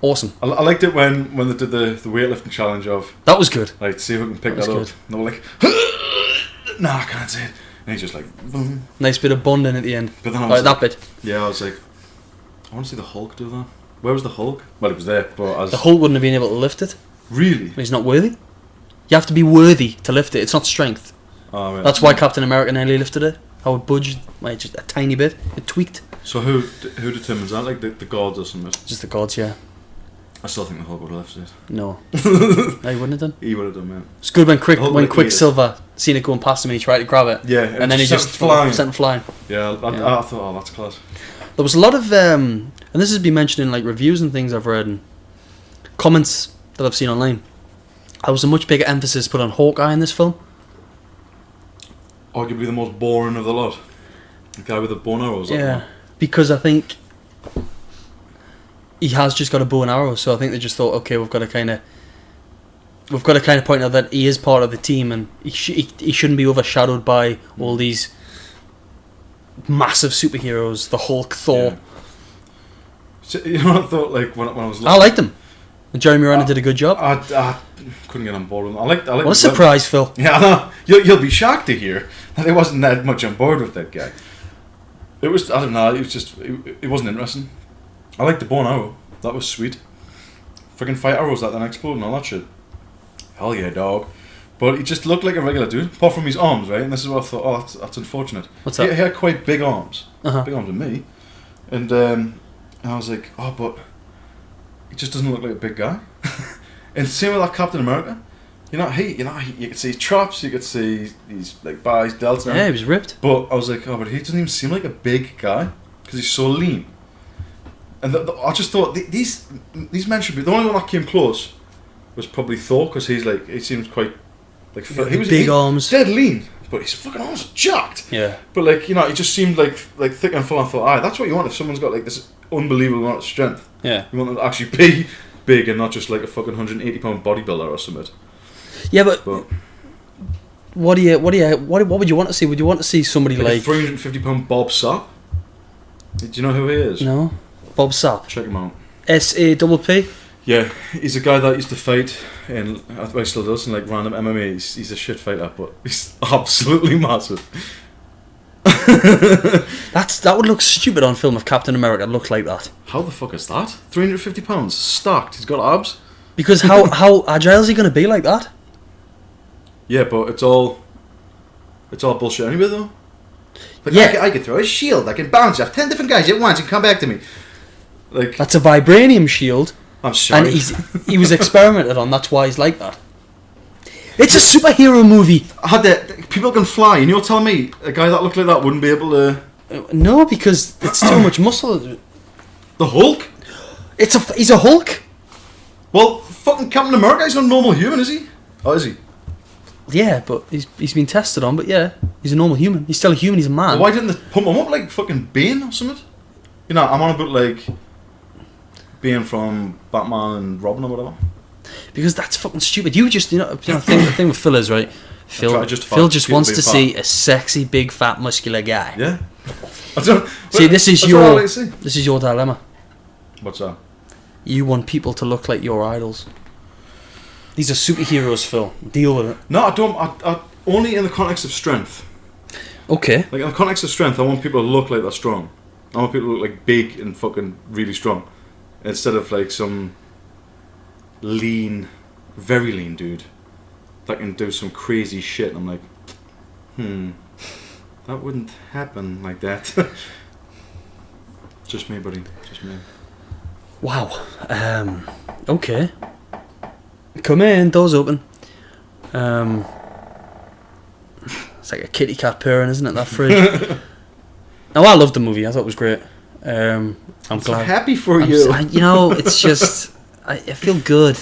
Awesome. I liked it when they did the weightlifting challenge of... That was good. Like, see if we can pick that up. Good. And they were like, no, I can't see it. And he's just like... Boom. Nice bit of bonding at the end. But then I was that bit. Yeah, I was like, I want to see the Hulk do that. Where was the Hulk? Well, he was there, but the Hulk wouldn't have been able to lift it. Really? He's not worthy. You have to be worthy to lift it. It's not strength. Oh, yeah. That's why Captain America nearly lifted it. How it budged, like just a tiny bit. It tweaked. So who determines that? Like the gods or something? Just the gods, yeah. I still think the Hulk would have lifted it. No. No, he wouldn't have done. He would have done, man. It's good when Quicksilver seen it going past him and he tried to grab it. Yeah, and then he just sent him flying. Yeah, I thought, oh, that's class. There was a lot of, and this has been mentioned in like reviews and things I've read and comments that I've seen online. There was a much bigger emphasis put on Hawkeye in this film. Arguably the most boring of the lot. The guy with the bow and arrows. Yeah, because I think he has just got a bow and arrow, so I think they just thought, okay, we've got to kind of point out that he is part of the team and he shouldn't be overshadowed by all these massive superheroes, the Hulk, Thor. Yeah. So, you know what I thought, like when I was looking, I liked them. Jeremy Renner did a good job. I couldn't get on board with him. I like. What a surprise, Phil. Yeah, I know. You'll be shocked to hear that I wasn't that much on board with that guy. It was. I don't know. It was just. It wasn't interesting. I liked the bow and arrow. That was sweet. Freaking fight arrows that then explode and all that shit. Hell yeah, dog. But he just looked like a regular dude, apart from his arms, right? And this is what I thought. Oh, that's unfortunate. What's that? He had quite big arms. Uh-huh. Big arms than me. And I was like, oh, but he just doesn't look like a big guy. And same with that Captain America. You could see his chops, you could see his like thighs, delts. Yeah, he was ripped. But I was like, oh, but he doesn't even seem like a big guy because he's so lean. And I just thought these men should be. The only one that came close was probably Thor because he seems quite like he was big arms, dead lean, but his fucking arms are jacked. Yeah. But like he just seemed like thick and full. I thought, that's what you want if someone's got like this unbelievable amount of strength. Yeah. You want them to actually be big and not just like a fucking 180-pound bodybuilder or something. Yeah, but what would you want to see? Would you want to see somebody like a 350-pound Bob Sapp? Do you know who he is? No, Bob Sapp. Check him out. SAPP. Yeah, he's a guy that used to fight in. I think he still does in like random MMA. He's a shit fighter, but he's absolutely massive. That would look stupid on film if Captain America looked like that. How the fuck is that? 350 pounds, stacked. He's got abs. Because how agile is he going to be like that? Yeah, but it's all bullshit anyway, though. Like, yeah, I could throw a shield. I can bounce off 10 different guys at once and come back to me. Like that's a vibranium shield. I'm sorry. And he was experimented on. That's why he's like that. It's a superhero movie. People can fly, and you're telling me a guy that looked like that wouldn't be able to? No, because it's too much muscle. The Hulk? He's a Hulk. Well, fucking Captain America is not a normal human, is he? Oh, is he? Yeah, but he's been tested on. But yeah, he's a normal human. He's still a human. He's a man. Well, why didn't they pump him up like fucking Bane or something? You know, I'm on about like Bane from Batman and Robin or whatever. Because that's fucking stupid. The thing with Phil is, right? Phil just wants to see a sexy, big, fat, muscular guy. Yeah. This is your dilemma. What's that? You want people to look like your idols. These are superheroes, Phil. Deal with it. No, I don't. I only in the context of strength. Okay. Like in the context of strength, I want people to look like they're strong. I want people to look like big and fucking really strong, instead of like some lean, very lean dude that can do some crazy shit. And I'm like, that wouldn't happen like that. Just me, buddy. Just me. Wow. Okay. Come in, doors open. It's like a kitty cat purring, isn't it, that fridge? Now, I loved the movie. I thought it was great. I'm glad. Happy for you. It's just... I feel good.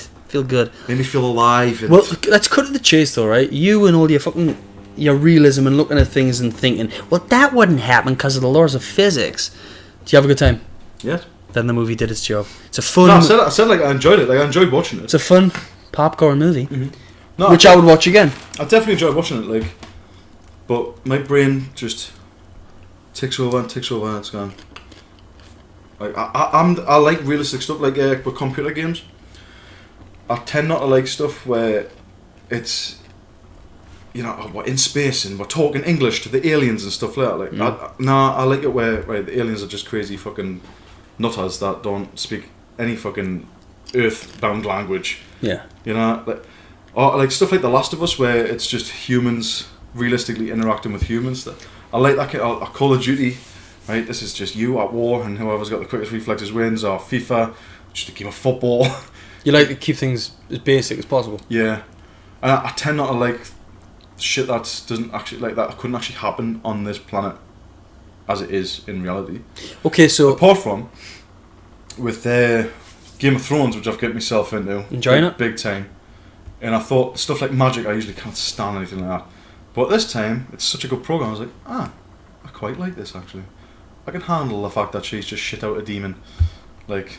Made me feel alive. Well, let's cut to the chase, though, right? You and all your realism and looking at things and thinking, well, that wouldn't happen because of the laws of physics. Do you have a good time? Yes. Then the movie did its job. It's a fun... No, I said like I enjoyed it. Like I enjoyed watching it. It's a fun popcorn movie, No, which I would watch again. I definitely enjoyed watching it. Like, but my brain just ticks over and it's gone. Like I like realistic stuff, like with computer games. I tend not to like stuff where it's, we're in space and we're talking English to the aliens and stuff like that. Like, I like it where the aliens are just crazy fucking nutters that don't speak any fucking earthbound language. Yeah. Or like stuff like The Last of Us, where it's just humans realistically interacting with humans. I like that. Call of Duty, right? This is just you at war, and whoever's got the quickest reflexes wins. Or FIFA, just a game of football. You like to keep things as basic as possible. Yeah, and I tend not to like shit that doesn't actually like that couldn't actually happen on this planet as it is in reality. Okay, so apart from with Game of Thrones, which I've got myself into, enjoying it big time, and I thought stuff like magic, I usually can't stand anything like that. But this time, it's such a good program. I was like, I quite like this actually. I can handle the fact that she's just shit out a demon. Like,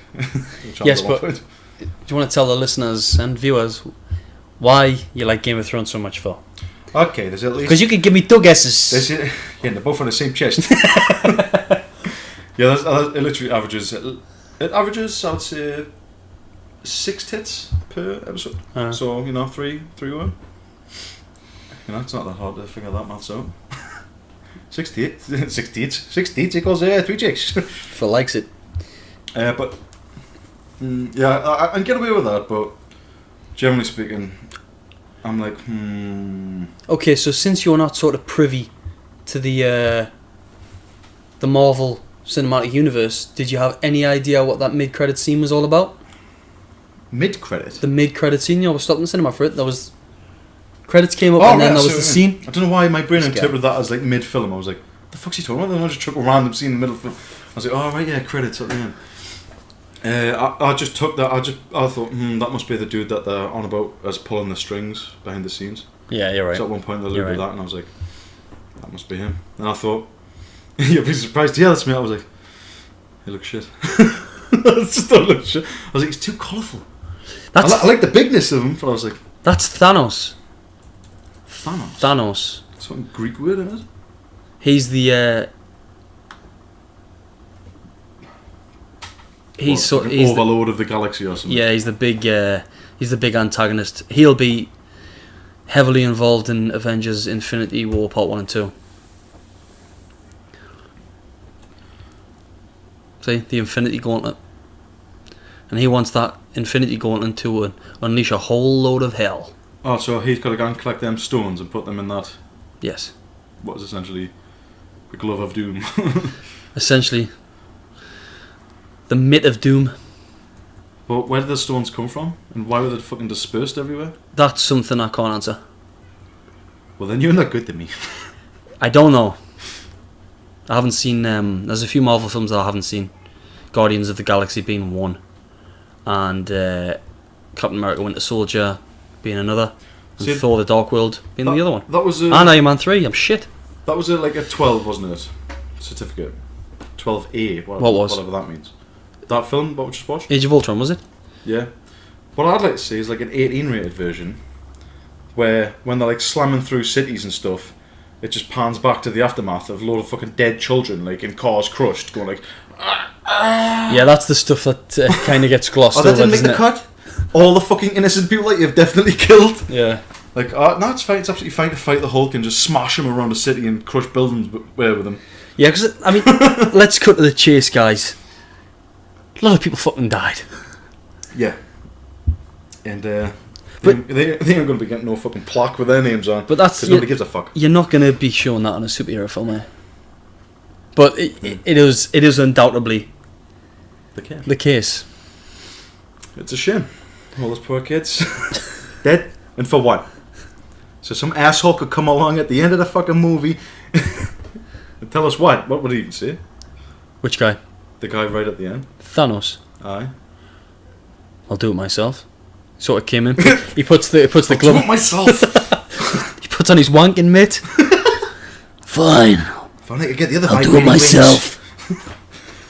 yes, but do you want to tell the listeners and viewers why you like Game of Thrones so much, Phil? Okay, there's at least because you could give me two guesses. Yeah, they're both on the same chest. Yeah, it literally averages. It averages, I would say, 6 tits per episode. So, you know, 3 women. You know, it's not that hard to figure that maths out. 6 tits. 6 tits. 6 tits equals 3 chicks. Phil likes it. But, yeah, I can get away with that, but generally speaking, I'm like, Okay, so since you're not sort of privy to the Marvel Cinematic Universe, did you have any idea what that mid-credit scene was all about? Mid-credit? The mid-credit scene, you know, we stopped in the cinema for it. There was... Credits came up and then there was the scene. I don't know why my brain interpreted that as like mid-film. I was like, the fuck's he talking about? Then I just took a random scene in the middle of the film. I was like, oh right, yeah, credits at the end. I just took that. I thought, that must be the dude that they're on about as pulling the strings behind the scenes. Yeah, you're right. So at one point they alluded to that, and I was like, that must be him. And I thought, you'll be surprised to hear this, mate. I was like, he looks shit. I just thought he looked shit. I was like, he's too colourful. I like the bigness of him, but I was like, that's Thanos. Thanos. Some Greek word in it. He's the. He's overlord of the galaxy or something. Yeah, he's the big. He's the big antagonist. He'll be heavily involved in Avengers: Infinity War Part 1 and 2. See, the Infinity Gauntlet, and he wants that Infinity Gauntlet to unleash a whole load of hell. Oh, so he's got to go and collect them stones and put them in that. Yes. What is essentially the glove of doom. Essentially, the mitt of doom. But where did the stones come from, and why were they fucking dispersed everywhere? That's something I can't answer. Well, then you're not good to me. I don't know. I haven't seen. There's a few Marvel films that I haven't seen. Guardians of the Galaxy being one, and Captain America: Winter Soldier being another, and Thor: The Dark World being the other one. That was and Iron Man 3. I'm shit. That was like a 12, wasn't it? Certificate. 12A. Whatever that means. That film, what we just watched? Age of Ultron, was it? Yeah. What I'd like to see is like an 18 rated version, where when they're like slamming through cities and stuff, it just pans back to the aftermath of a load of fucking dead children, like in cars crushed, going like. Yeah, that's the stuff that kind of gets glossed over. That didn't make the cut. All the fucking innocent people that you've definitely killed. Yeah. Like, no, it's fine. It's absolutely fine to fight the Hulk and just smash him around the city and crush buildings with him. Yeah, because, I mean, let's cut to the chase, guys. A lot of people fucking died. Yeah. And, they ain't going to be getting no fucking plaque with their names on. But that's... Because nobody gives a fuck. You're not going to be showing that on a superhero film, eh? But it is undoubtedly the case. It's a shame. All those poor kids. Dead. And for what? So some asshole could come along at the end of the fucking movie and tell us what? What would he even say? Which guy? The guy right at the end. Thanos. Aye. I'll do it myself. Sort of came in. He puts the glove. I'll do it myself. He puts on his wanking mitt. Fine. If I get the other I'll do it myself.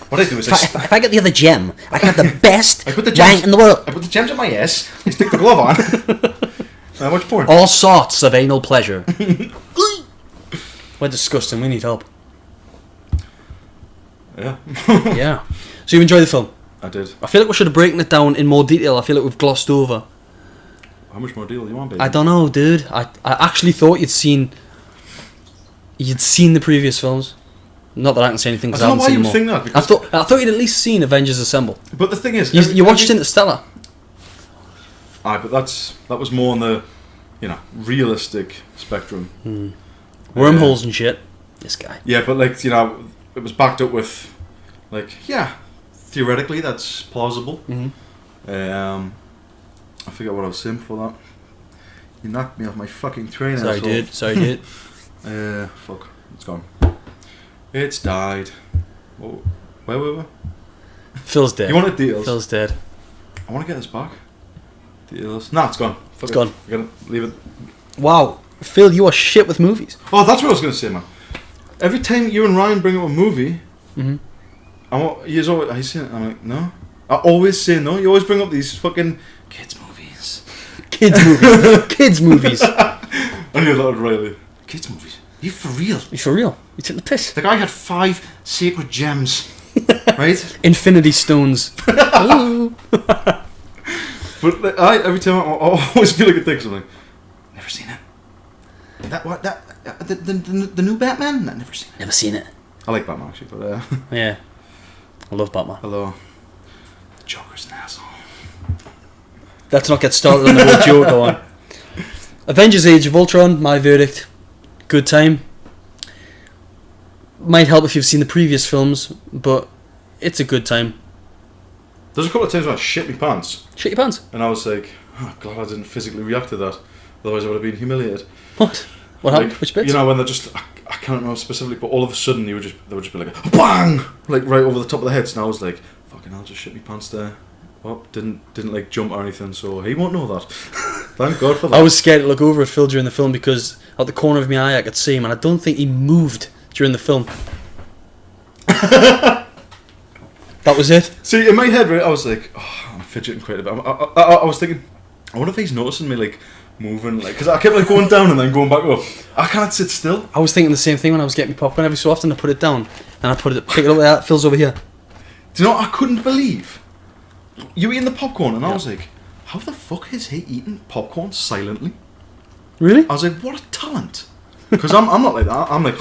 What I do is if I get the other gem, I can have the best I put the wank in the world. I put the gems in my ass. I stick the glove on. And I watch porn. All sorts of anal pleasure. We're disgusting. We need help. Yeah. Yeah. So you enjoy the film? I did. I feel like we should have broken it down in more detail. I feel like we've glossed over. How much more deal do you want, baby? I don't know, dude. I actually thought you'd seen the previous films. Not that I can say anything because I haven't seen them all. I don't know why you think that. I thought you'd at least seen Avengers Assemble. But the thing is, you watched Interstellar. Aye, but that was more on the, realistic spectrum. Wormholes and shit. This guy. Yeah, but it was backed up with, theoretically that's plausible. Mm-hmm. I forget what I was saying before that. You knocked me off my fucking train. Sorry, dude. Fuck, it's gone. It's died. Whoa. Where were we? Phil's dead. You wanted deals? Phil's dead. I want to get this back. Deals. Nah, it's gone. It's gone. Forget it. Leave it. Wow. Phil, you are shit with movies. Oh, that's what I was going to say, man. Every time you and Ryan bring up a movie, I'm like, no. I always say no. You always bring up these fucking kids movies. Kids movies. I hear that Riley. Kids movies. You for real? You for real? You took the piss. The guy had 5 sacred gems, right? Infinity Stones. Ooh. But like, every time I always feel like a dick. 'Cause I'm like, never seen it. The new Batman? No, never seen it. Never seen it. I like Batman actually, but Yeah. I love Batman. hello. Joker's an asshole. Let's not get started on the whole Joker one. Avengers Age of Ultron, my verdict. Good time. Might help if you've seen the previous films, but it's a good time. There's a couple of times when I shit my pants, Shit your pants. and I was like, oh, glad I didn't physically react to that. Otherwise, I would have been humiliated. What? What happened? Which bits? You know, when they're just, I can't remember specifically, but all of a sudden they would just be like, bang! Like right over the top of the heads, and I was like, fucking hell, just shit my pants there. Well, didn't like jump or anything, so he won't know that. Thank God for that. I was scared to look over at Phil during the film because at the corner of my eye I could see him, and I don't think he moved during the film. That was it. See, in my head, right, I was like, oh, I'm fidgeting quite a bit. I was thinking, I wonder if he's noticing me, like, moving, like, because I kept like going down and then going back up. I can't sit still. I was thinking the same thing when I was getting my popcorn. Every so often I put it down and I pick it up like that. Phil's over here. Do you know what I couldn't believe? You eating the popcorn, and I was like, how the fuck is he eating popcorn silently? Really? I was like, what a talent. Because I'm not like that. I'm like,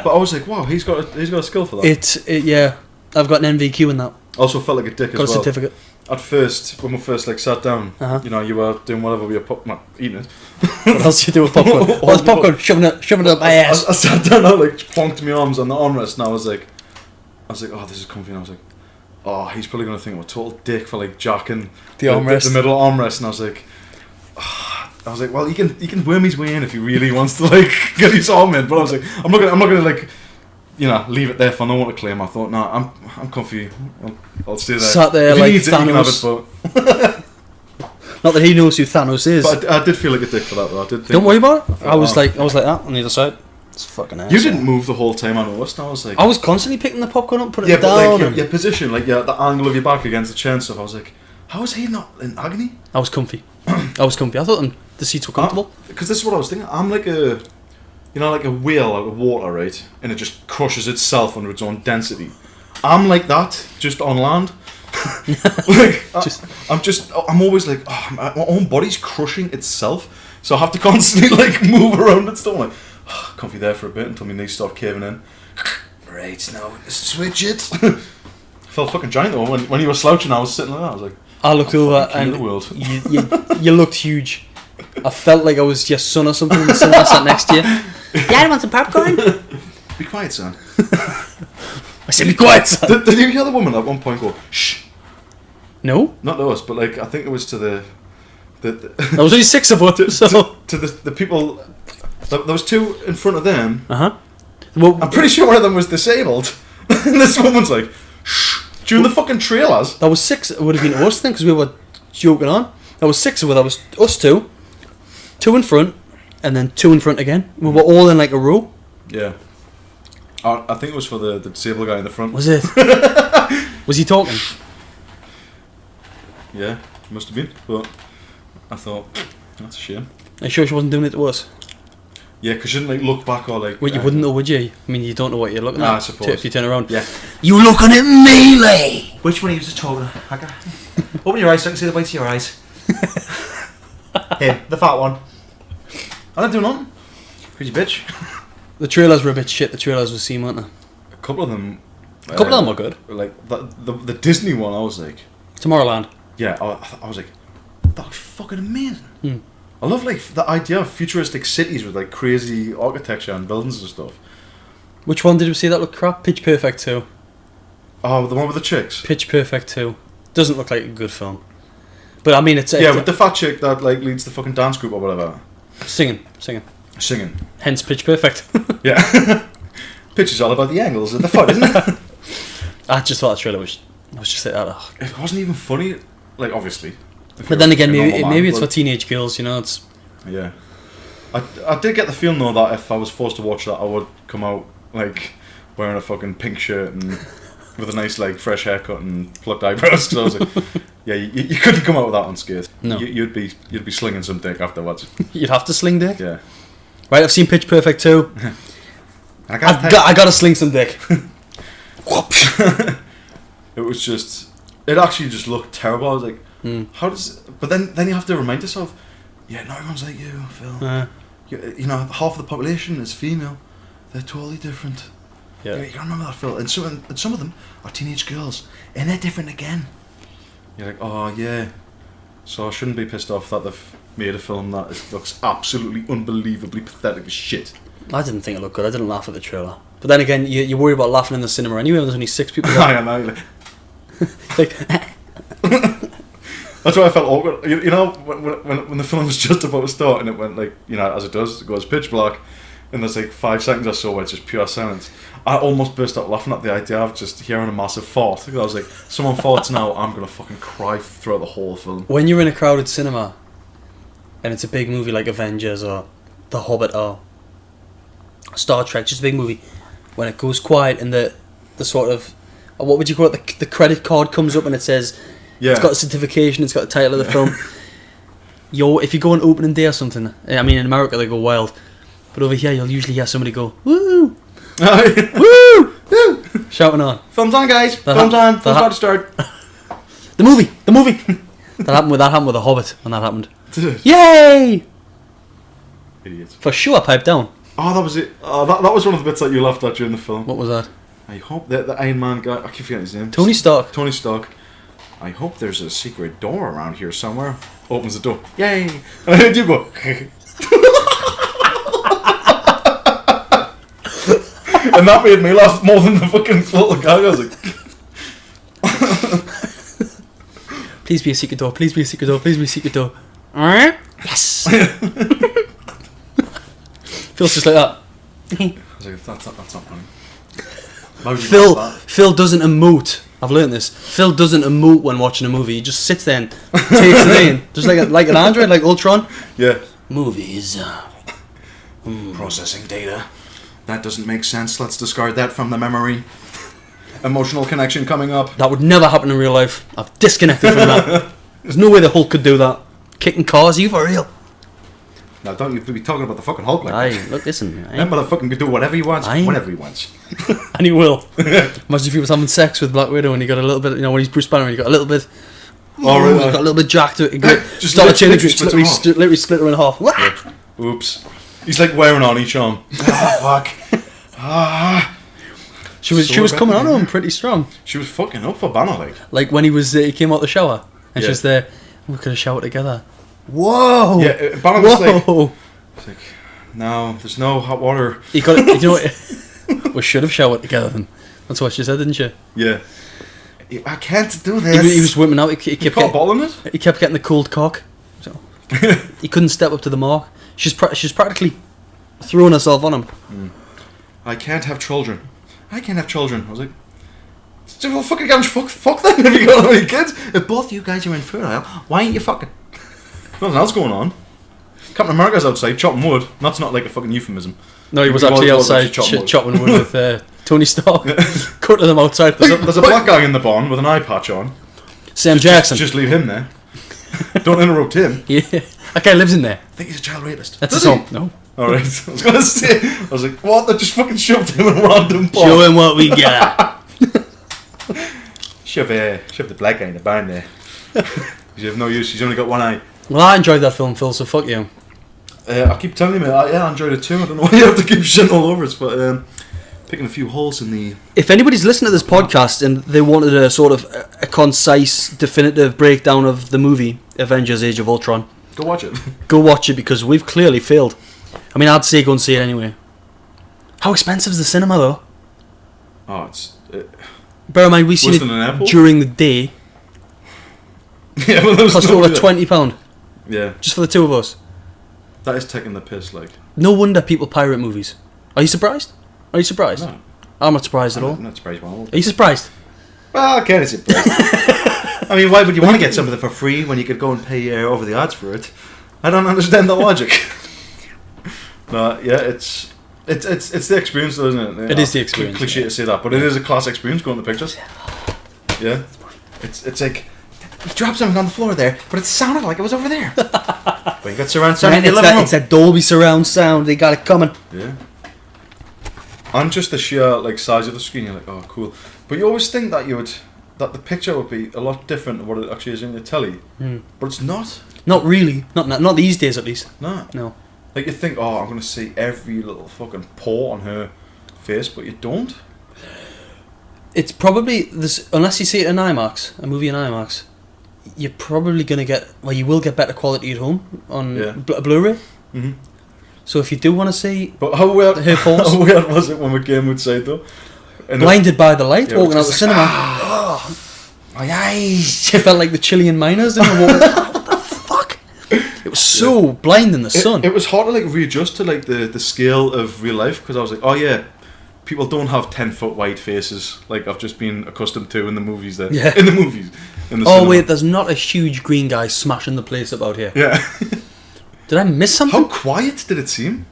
but I was like, wow, he's got a skill for that. Yeah. I've got an NVQ in that. Also felt like a dick Got as a well. certificate. At first, when we first like sat down, you know, you were doing whatever with your popcorn, eating it. What else you do with popcorn? What's popcorn? Shoving it up my ass. I sat down, I like plonked my arms on the armrest, and I was like, oh, this is comfy. And I was like, oh, he's probably gonna think I'm a total dick for like jacking The armrest. the middle armrest. And I was like, well, he can worm his way in if he really wants to like get his arm in. But I was like, I'm not gonna like, you know, leave it there for no one to claim. I thought, no, I'm comfy. I'll stay there. Sat there if he like needs it, he can have Thanos. it, Not that he knows who Thanos is. but I did feel like a dick for that though. I did think, Don't worry about it. I was like that on the other side. It's fucking ass. you didn't move the whole time I noticed. I was like, I was constantly picking the popcorn up, putting yeah, it but down. like and your position, like the angle of your back against the chair and stuff. I was like, how is he not in agony? I was comfy. I thought the seats were comfortable. Because this is what I was thinking. I'm like a, you know, like a whale out of water, right? And it just crushes itself under its own density. I'm like that, just on land. Like, I'm always like, oh, my own body's crushing itself, so I have to constantly like move around and stuff. I'm like, oh, comfy there for a bit until my knees start caving in. Right, now switch it. I felt fucking giant though when you were slouching. I was sitting like that. I was like, I looked over king of and the world. you looked huge. I felt like I was your son or something in the cinema sat next to you. Dad, want some popcorn? Be quiet, son. I said, be quiet, son. Did you hear the woman at one point go, shh? No? Not to us, but like I think it was to the There was only 6 of us, so... to the people. There was 2 in front of them. Well, I'm pretty sure one of them was disabled. And this woman's like, shh. During the fucking trailers. that was 6. It would have been us then, because we were joking on. There was 6 of us. That was us 2. 2 in front, and then 2 in front again. We were all in like a row. Yeah. I think it was for the disabled guy in the front. Was it? Was he talking? Yeah, must have been. But I thought, that's a shame. Are you sure she wasn't doing it to us? Yeah, because you didn't like look back or like. Well, you wouldn't know, would you? I mean, you don't know what you're looking at. I suppose. If you turn around. Yeah. You looking at me, Lee? Which one of you is talking? Open your eyes so I can see the whites of your eyes. Him, the fat one. I didn't do nothing. Pretty bitch. The trailers were a bit shit. The trailers were seam, weren't they? A couple of them. A couple of them were good. Like the Disney one, I was like, Tomorrowland. yeah, I was like, that looks fucking amazing. I love like the idea of futuristic cities with like crazy architecture and buildings and stuff. Which one did we see that looked crap? Pitch Perfect 2. Oh, the one with the chicks. Pitch Perfect 2. Doesn't look like a good film. But I mean, it's With the fat chick that like leads the fucking dance group or whatever. singing. Singing. Hence Pitch Perfect. Yeah. Pitch is all about the angles and the fun, isn't it? I just thought that trailer was just like that. Ugh. It wasn't even funny. Like obviously. But then again, maybe it's for but, teenage girls. You know, it's. Yeah. I did get the feeling though that if I was forced to watch that, I would come out like wearing a fucking pink shirt and with a nice like fresh haircut and plucked eyebrows. Because I was like, yeah, you couldn't come out with that unscathed. No. You'd be slinging some dick afterwards. You'd have to sling dick. Yeah. Right, I've seen Pitch Perfect 2. I gotta sling some dick. It was just. It actually just looked terrible. I was like, How does? But then you have to remind yourself, yeah, not everyone's like you, Phil. You know, half of the population is female. They're totally different. Yeah. You gotta remember that, Phil. And some of them are teenage girls, and they're different again. You're like, oh yeah. So I shouldn't be pissed off that they've made a film that looks absolutely unbelievably pathetic as shit. I didn't think it looked good. I didn't laugh at the trailer. But then again, you worry about laughing in the cinema anyway. There's only 6 people there. I know. Like, That's why I felt awkward. You know, when the film was just about to start and it went like, you know, as it does, it goes pitch black, and there's like 5 seconds or so where it's just pure silence. I almost burst out laughing at the idea of just hearing a massive fart. I was like, someone farts now, I'm gonna fucking cry throughout the whole film. when you're in a crowded cinema, and it's a big movie like Avengers or The Hobbit or Star Trek, just a big movie, when it goes quiet and the sort of, what would you call it, the credit card comes up and it says, Yeah. it's got a certification, it's got the title of the film. If you go on opening day or something, I mean in America they go wild, but over here you'll usually hear somebody go, woo, woo, woo, shouting on. Film's on, guys. That Film's hap- on. that Film's hap- about to start. The movie. That happened with The Hobbit when that happened. Did it? Yay! Idiots. For sure, pipe down. Oh, that was it. Oh, that was one of the bits that you laughed at during the film. What was that? I hope that the Iron Man guy, I keep forgetting his name. Tony Stark. Tony Stark. I hope there's a secret door around here somewhere. Opens the door. Yay! And I heard you go. And that made me laugh more than the fucking little gag. I was like, Please be a secret door. Please be a secret door. Please be a secret door. Yes. Feels just like that. I was like, that's not funny. Why would you laugh at that? Phil doesn't emote. I've learned this. Phil doesn't emote when watching a movie. He just sits there and takes it in, just like an android, like Ultron. Yeah. Movies. Processing data. That doesn't make sense. Let's discard that from the memory. Emotional connection coming up. That would never happen in real life. I've disconnected from that. There's no way the Hulk could do that. Kicking cars, are you for real? Now, don't you be talking about the fucking Hulk like Aye, that. look, listen. That motherfucker can do whatever he wants, Aye. whenever he wants. And he will. Imagine if he was having sex with Black Widow and he got a little bit, when he's Bruce Banner and he got a little bit. Oh, really? Got a little bit jacked to it. Just Started changing, literally split literally split her in half. Yeah. Oops. He's like wearing on each arm. Ah, fuck. Ah. She was So coming on bad. him pretty strong. She was fucking up for Banner, Like when he came out the shower and Yeah. she's there. We could have showered together. Whoa! Yeah, Banner was like, Whoa! it's like, no, there's no hot water. You got it. You know what? We should have showered together then. That's what she said, didn't she? Yeah. I can't do He, this. he was swimming out. He You kept caught a getting, ball in it? he kept getting the cold cock. So he couldn't step up to the mark. She's practically throwing herself on him. I can't have children. I can't have children. I was like, well, fucking guys, fuck them if you got any kids. If both you guys are infertile, why ain't you fucking? Nothing else going on. Captain America's outside chopping wood. That's not like a fucking euphemism. No, he was He actually was outside actually chopping wood with Tony Stark. Cutting them outside. There's a black guy in the barn with an eye patch on. Sam Jackson. Just leave him there. Don't interrupt him. Yeah, that guy lives in there. I think he's a child rapist. That's Does his he? home. No. Alright. I was gonna say. I was like, what? They just fucking shoved him in a random barn. Show him what we got. Shove the black guy in the barn there. He's of no use. He's only got one eye. Well, I enjoyed that film, Phil. So fuck you. I keep telling you, mate. I enjoyed it too. I don't know why you have to keep shitting all over us, but picking a few holes in the. If anybody's listening to this podcast and they wanted a sort of a concise, definitive breakdown of the movie Avengers: Age of Ultron, Go watch it. go watch it because we've clearly failed. I mean, I'd say go and see it anyway. How expensive is the cinema though? Oh, it's. Bear in mind, we seen Worse than an it airport? during the day. Yeah, well, there's Cost no over way. £20 Yeah, just for the two of us. that is taking the piss, like. No wonder people pirate movies. Are you surprised? Are you surprised? No. I'm not surprised at all. I'm not surprised by all. Are you surprised? Well, kind of surprised. I mean, why would you want to get something for free when you could go and pay over the odds for it? I don't understand the logic. No, yeah, it's the experience, though, isn't it? It is the experience, Cliche yeah. to say that, but it is a class experience going to the pictures. Yeah, it's like you dropped something on the floor there, but it sounded like it was over there. But you got surround sound in Man, the living room. it's that Dolby surround sound. They got it coming. Yeah. And just the sheer like size of the screen, you're like, oh, cool. But you always think that you would that the picture would be a lot different to what it actually is in the telly, but it's not. Not really. Not these days, at least. No. Like you think, oh, I'm going to see every little fucking pore on her face, but you don't. It's probably this, unless you see it in IMAX, a movie in IMAX. You're probably going to get, well, you will get better quality at home on Blu-ray. Mm-hmm. So if you do want to see, but how weird how weird was it when we came outside though? And blinded by the light, walking out the cinema. My eyes. You felt like the Chilean miners in the water. What the fuck? It was so blind in the sun. It was hard to like readjust to like the scale of real life, because I was like, oh yeah, people don't have 10-foot wide faces like I've just been accustomed to in the movies. In the movies. In the cinema. Wait, there's not a huge green guy smashing the place up out here. Yeah. Did I miss something? How quiet did it seem?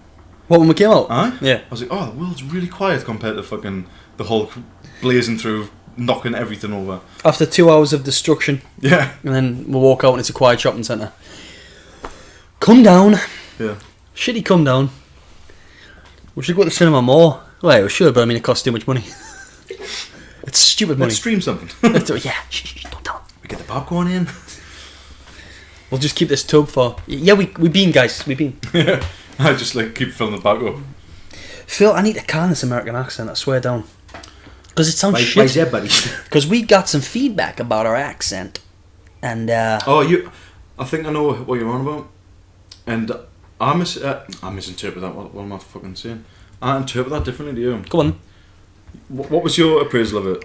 What, when we came out? Yeah. I was like, oh, the world's really quiet compared to fucking the Hulk blazing through, knocking everything over. After 2 hours of destruction. Yeah. And then we'll walk out and it's a quiet shopping centre. Come down. Yeah. Shitty come down. We should go to the cinema more. Well, we should, but I mean, it costs too much money. It's stupid money. Let's stream something. Yeah, don't tell them. We get the popcorn in. We'll just keep this tub for... Yeah, we been, guys. We been. Yeah. I just like keep filling the back up. Phil, I need to calm this American accent, I swear down. Because it sounds shit. Why's that, buddy? Because we got some feedback about our accent. And, I think I know what you're on about. And I misinterpret that. What am I fucking saying? I interpret that differently to you. Go on. What was your appraisal of it?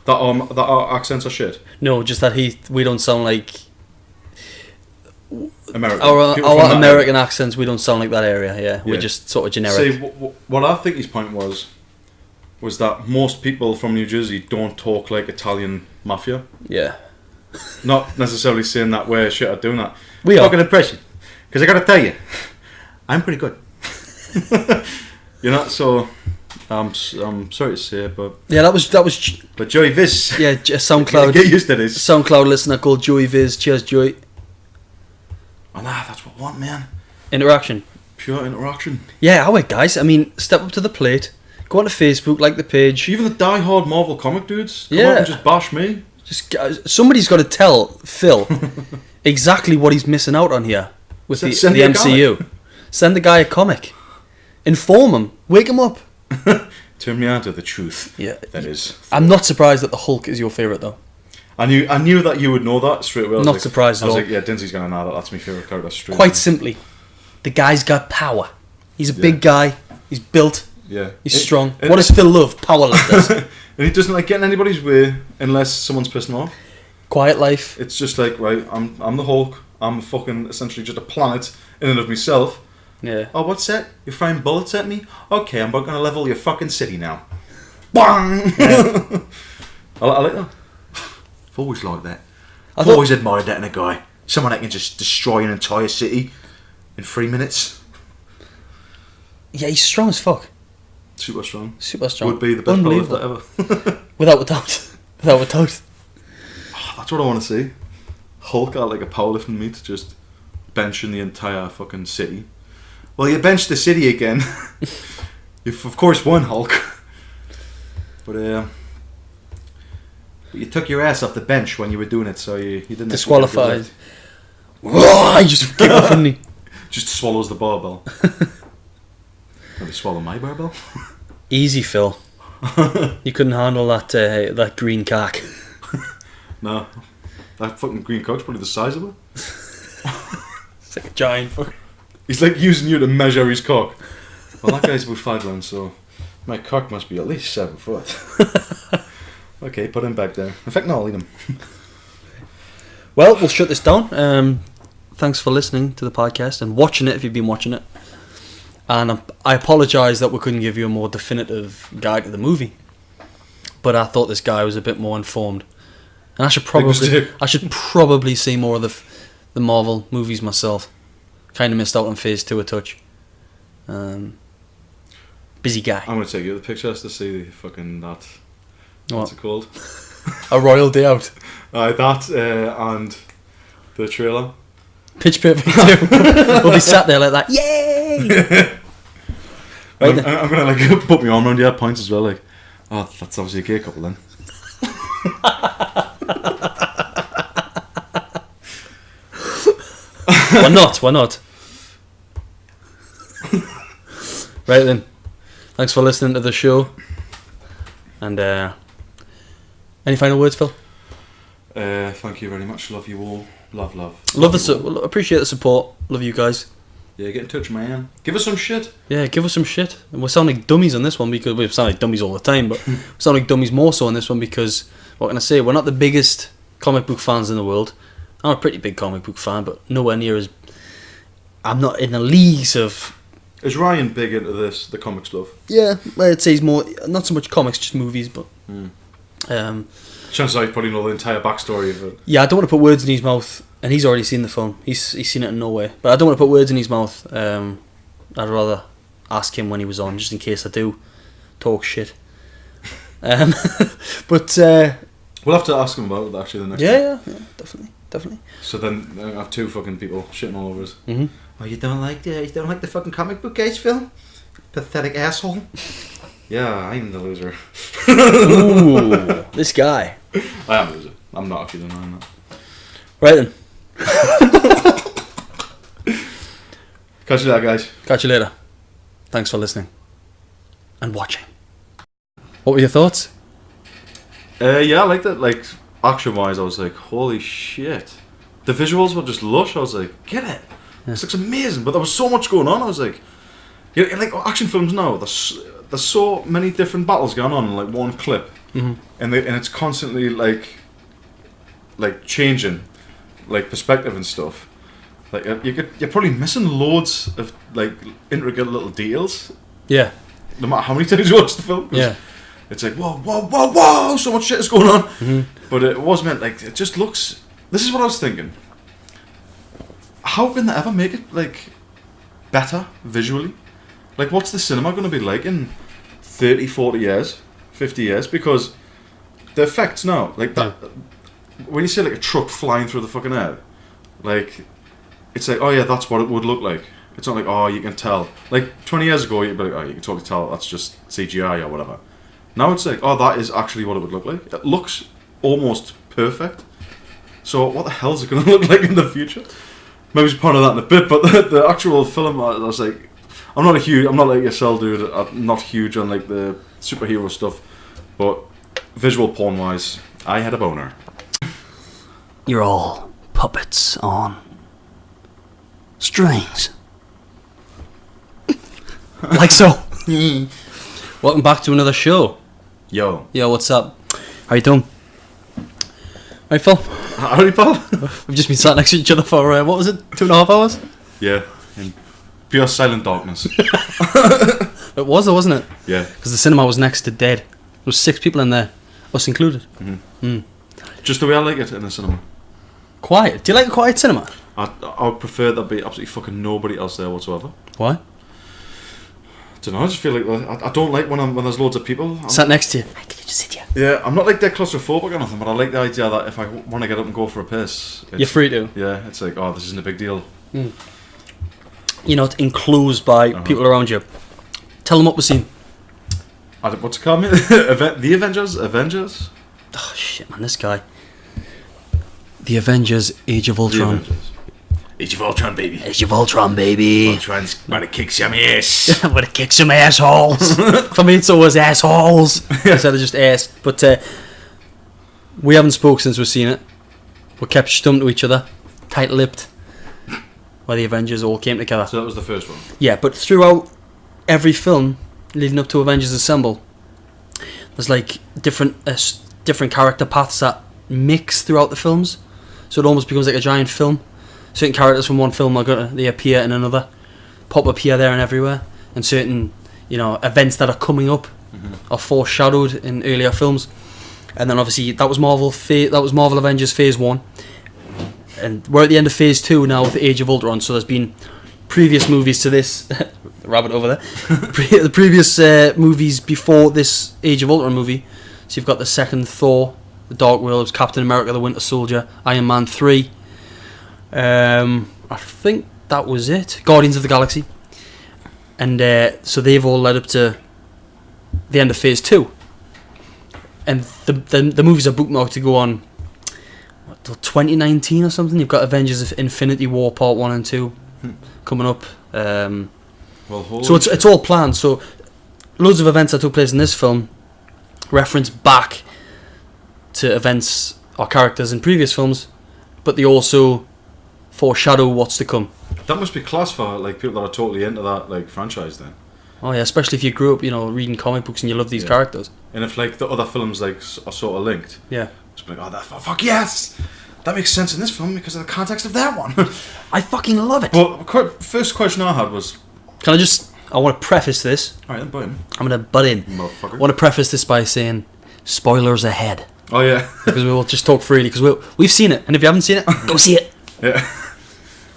That our accents are shit? No, just that we don't sound like... American. Our American accents, we don't sound like that area, yeah. We're just sort of generic. See, what I think his point was that most people from New Jersey don't talk like Italian mafia. Yeah. Not necessarily saying that we're shit at doing that. We are. Fucking impression. Because I gotta tell you, I'm pretty good. You know, so I'm sorry to say it, but yeah, that was. But Joey Viz, yeah, a SoundCloud. Get used to this. SoundCloud listener called Joey Viz. Cheers, Joey. Oh, that's what I want, man. Interaction. Pure interaction. Yeah, how it, guys? I mean, step up to the plate. Go onto Facebook, like the page. Even the die-hard Marvel comic dudes come up and just bash me. Somebody's got to tell Phil exactly what he's missing out on here with the MCU. Send the guy a comic. Inform him. Wake him up. Turn me on to the truth. Yeah, that is. I'm not surprised that the Hulk is your favourite, though. I knew that you would know that straight away. Not surprised at all. I was like, yeah, Dinsy's gonna know that. That's my favourite character straight away. Quite simply, the guy's got power. He's a big guy. He's built. Yeah. He's strong. What does Phil love? Powerlessness. And he doesn't like getting anybody's way unless someone's pissing him off. Quiet life. It's just like, right, I'm the Hulk. I'm fucking essentially just a planet in and of myself. Yeah. Oh, what's that? You're firing bullets at me? Okay, I'm about gonna level your fucking city now. Bang! Yeah. I like that. I've always liked that. I've always admired that in a guy. Someone that can just destroy an entire city in 3 minutes. Yeah, he's strong as fuck. Super strong. Super strong. Would be the best powerlifter ever. Without a doubt. Without a doubt. Oh, that's what I want to see. Hulk at like a powerlifting meet, just benching the entire fucking city. Well, you benched the city again. You've of course won, Hulk. But you took your ass off the bench when you were doing it, so you didn't... Disqualified. Whoa, he just kicked off, didn't he? Just swallows the barbell. Maybe swallow my barbell? Easy, Phil. You couldn't handle that green cock. No. That fucking green cock's probably the size of it. It's like a giant fuck. He's like using you to measure his cock. Well, that guy's about 5 pounds, so my cock must be at least 7 foot. Okay, put him back there. In fact, no, I'll eat him. Well, we'll shut this down. Thanks for listening to the podcast and watching it if you've been watching it. And I apologise that we couldn't give you a more definitive guide to the movie. But I thought this guy was a bit more informed. And I should probably see more of the Marvel movies myself. Kind of missed out on Phase 2 a touch. Busy guy. I'm going to take you the pictures to see the fucking that. What's it called? A Royal Day Out. That and the trailer. Pitch Perfect 2. We'll be sat there like that. Yay! Right, I'm going to like put my arm around your points as well. Like, oh, that's obviously a gay couple then. Why not? Why not? Right then. Thanks for listening to the show. And any final words, Phil? Thank you very much. Love you all. Love. Appreciate the support. Love you guys. Yeah, get in touch, man. Give us some shit. Yeah, give us some shit. And we sound like dummies on this one because we sound like dummies all the time, but we sound like dummies more so on this one because what can I say? We're not the biggest comic book fans in the world. I'm a pretty big comic book fan, but nowhere near as. I'm not in the leagues of. Is Ryan big into the comic stuff? Yeah, I'd say he's more not so much comics, just movies, but. Chances are you probably know the entire backstory of it. Yeah, I don't want to put words in his mouth, and he's already seen the film. He's seen it in Norway, but I don't want to put words in his mouth. I'd rather ask him when he was on, just in case I do talk shit. But we'll have to ask him about it actually the next time. Yeah, definitely. So then I have two fucking people shitting all over us. Mm-hmm. Oh, you don't like the fucking comic book guys film? Pathetic asshole. Yeah, I'm the loser. Ooh, this guy. I am a loser. I'm not, if you're denying that. Right then. Catch you later, guys. Catch you later. Thanks for listening and watching. What were your thoughts? Yeah, I liked it. Like, action-wise, I was like, holy shit. The visuals were just lush. I was like, get it. Yeah. This looks amazing. But there was so much going on. I was like, you know, like action films now, there's so many different battles going on in like one clip. Mm-hmm. And it's constantly like changing, like perspective and stuff. Like you're probably missing loads of like intricate little details. Yeah. No matter how many times you watch the film. Yeah. It's like whoa, so much shit is going on. Mm-hmm. But it was meant like it just looks. This is what I was thinking. How can they ever make it like better visually? Like, what's the cinema going to be like in 30, 40 years, 50 years? Because the effects now, like that, when you see like a truck flying through the fucking air, like, it's like, oh yeah, that's what it would look like. It's not like, oh, you can tell. Like, 20 years ago, you'd be like, oh, you can totally tell that's just CGI or whatever. Now it's like, oh, that is actually what it would look like. It looks almost perfect. So what the hell is it going to look like in the future? Maybe we point on that in a bit, but the actual film, I was like, I'm not like yourself, dude. I'm not huge on like the superhero stuff, but visual porn wise, I had a boner. You're all puppets on strings. Like so. Welcome back to another show. Yo, What's up? How you doing? Right, Phil? howdy, pal. We've just been sat next to each other for, what was it, 2.5 hours? Yeah, in pure silent darkness. It was, though, wasn't it? Yeah. Because the cinema was next to dead. There was 6 people in there, us included. Mm-hmm. Just the way I like it in the cinema. Quiet. Do you like a quiet cinema? I would prefer there be absolutely fucking nobody else there whatsoever. Why? I don't know, I just feel like I don't like when there's loads of people. Sat next to you. Hey, can you just sit here? Yeah, I'm not like that claustrophobic or nothing, but I like the idea that if I want to get up and go for a piss, You're free to. Yeah, it's like, oh, this isn't a big deal. You're not enclosed by people around you. Tell them what we've seen. What's it called? The Avengers? Oh, shit, man, this guy. The Avengers, Age of Ultron. Age of Ultron, baby. Age of Ultron, baby. Ultron's about to kick some ass. I'm gonna kick some assholes. For me, it's always assholes instead of just ass. But we haven't spoke since we've seen it. We kept stumped to each other, tight-lipped, where the Avengers all came together. So that was the first one. Yeah, but throughout every film leading up to Avengers Assemble, there's like different character paths that mix throughout the films, so it almost becomes like a giant film. Certain characters from one film they appear in another, pop up here, there, and everywhere, and certain events that are coming up are foreshadowed in earlier films. And then obviously that was Marvel Avengers Phase 1, and we're at the end of Phase 2 now with the Age of Ultron. So there's been previous movies to this. The rabbit over there. The previous movies before this Age of Ultron movie. So you've got the second Thor, The Dark World, Captain America, The Winter Soldier, Iron Man 3. I think that was it. Guardians of the Galaxy. And so they've all led up to the end of Phase 2. and the movies are bookmarked to go on till 2019 or something. You've got Avengers of Infinity War Part 1 and 2 coming up. So it's all planned. So loads of events that took place in this film reference back to events or characters in previous films, but they also foreshadow what's to come. That must be class for like people that are totally into that like franchise then. Oh yeah, especially if you grew up, reading comic books and you love these characters. And if like the other films like are sort of linked. Yeah. It's like, oh, that fuck yes, that makes sense in this film because of the context of that one. I fucking love it. Well, first question I had was, I want to preface this. all right, then butt in. I'm going to butt in. Motherfucker. I want to preface this by saying, spoilers ahead. Oh yeah. Because we will just talk freely, because we've seen it, and if you haven't seen it, go see it. Yeah.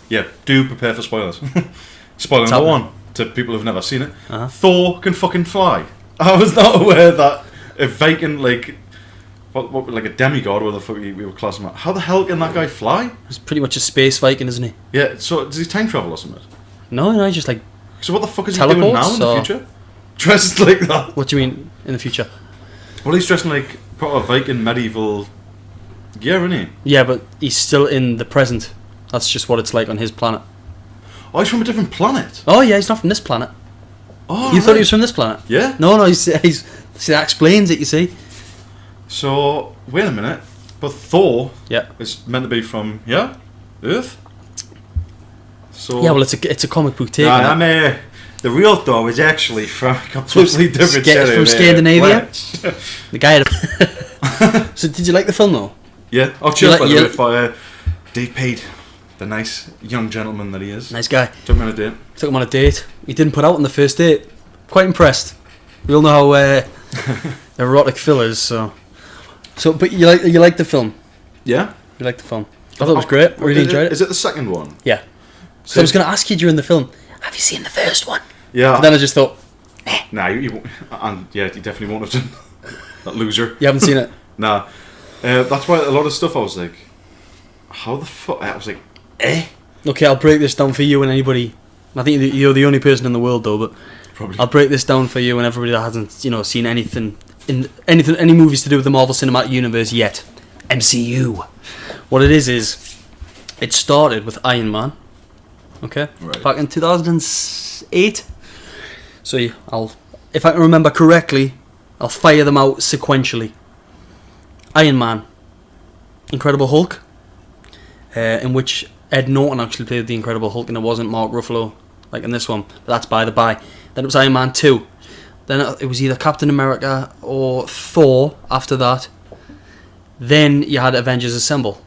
Yeah, do prepare for spoilers. Spoiler number one, to people who've never seen it. Thor can fucking fly. I was not aware that a Viking, like, what like a demigod, where the fuck we were classing him at. How the hell can that guy fly? He's pretty much a space Viking, isn't he? Yeah, so does he time travel or something? No, he's just like... So what the fuck is he doing now in the future? Dressed like that? What do you mean, in the future? Well, he's dressed in like proper Viking medieval gear, isn't he? Yeah, but he's still in the present. That's just what it's like on his planet. Oh, he's from a different planet. Oh yeah, he's not from this planet. Oh, you thought he was from this planet? Yeah. No, he's see, that explains it, you see. So, wait a minute. But Thor Yeah. is meant to be from, Earth? So Yeah, well, it's a comic book take. No, the real Thor was actually from a completely different set of from Scandinavia. planets. The guy had So did you like the film though? Yeah. Oh, cheers by the you- way for Dave Pate, the nice young gentleman that he is. Nice guy. Took me on a date. Took him on a date. He didn't put out on the first date. Quite impressed. We all know how erotic Phil is, so but you like the film? Yeah. You liked the film? I thought it was great. I really enjoyed it. Is it the second one? Yeah. So I was going to ask you during the film, have you seen the first one? Yeah. But then I just thought, Nah, you won't. And yeah, you definitely won't have done. That loser. you haven't seen it. Nah. That's why a lot of stuff I was like, how the fuck? I was like, Okay, I'll break this down for you and anybody. I think you're the only person in the world though, but probably. I'll break this down for you and everybody that hasn't, seen any movies to do with the Marvel Cinematic Universe yet. MCU. What it is it started with Iron Man. Okay, Right. back in 2008. So if I can remember correctly, I'll fire them out sequentially. Iron Man, Incredible Hulk, in which Ed Norton actually played the Incredible Hulk, and it wasn't Mark Ruffalo like in this one. But that's by the by. Then it was Iron Man 2. Then it was either Captain America or Thor after that. Then you had Avengers Assemble.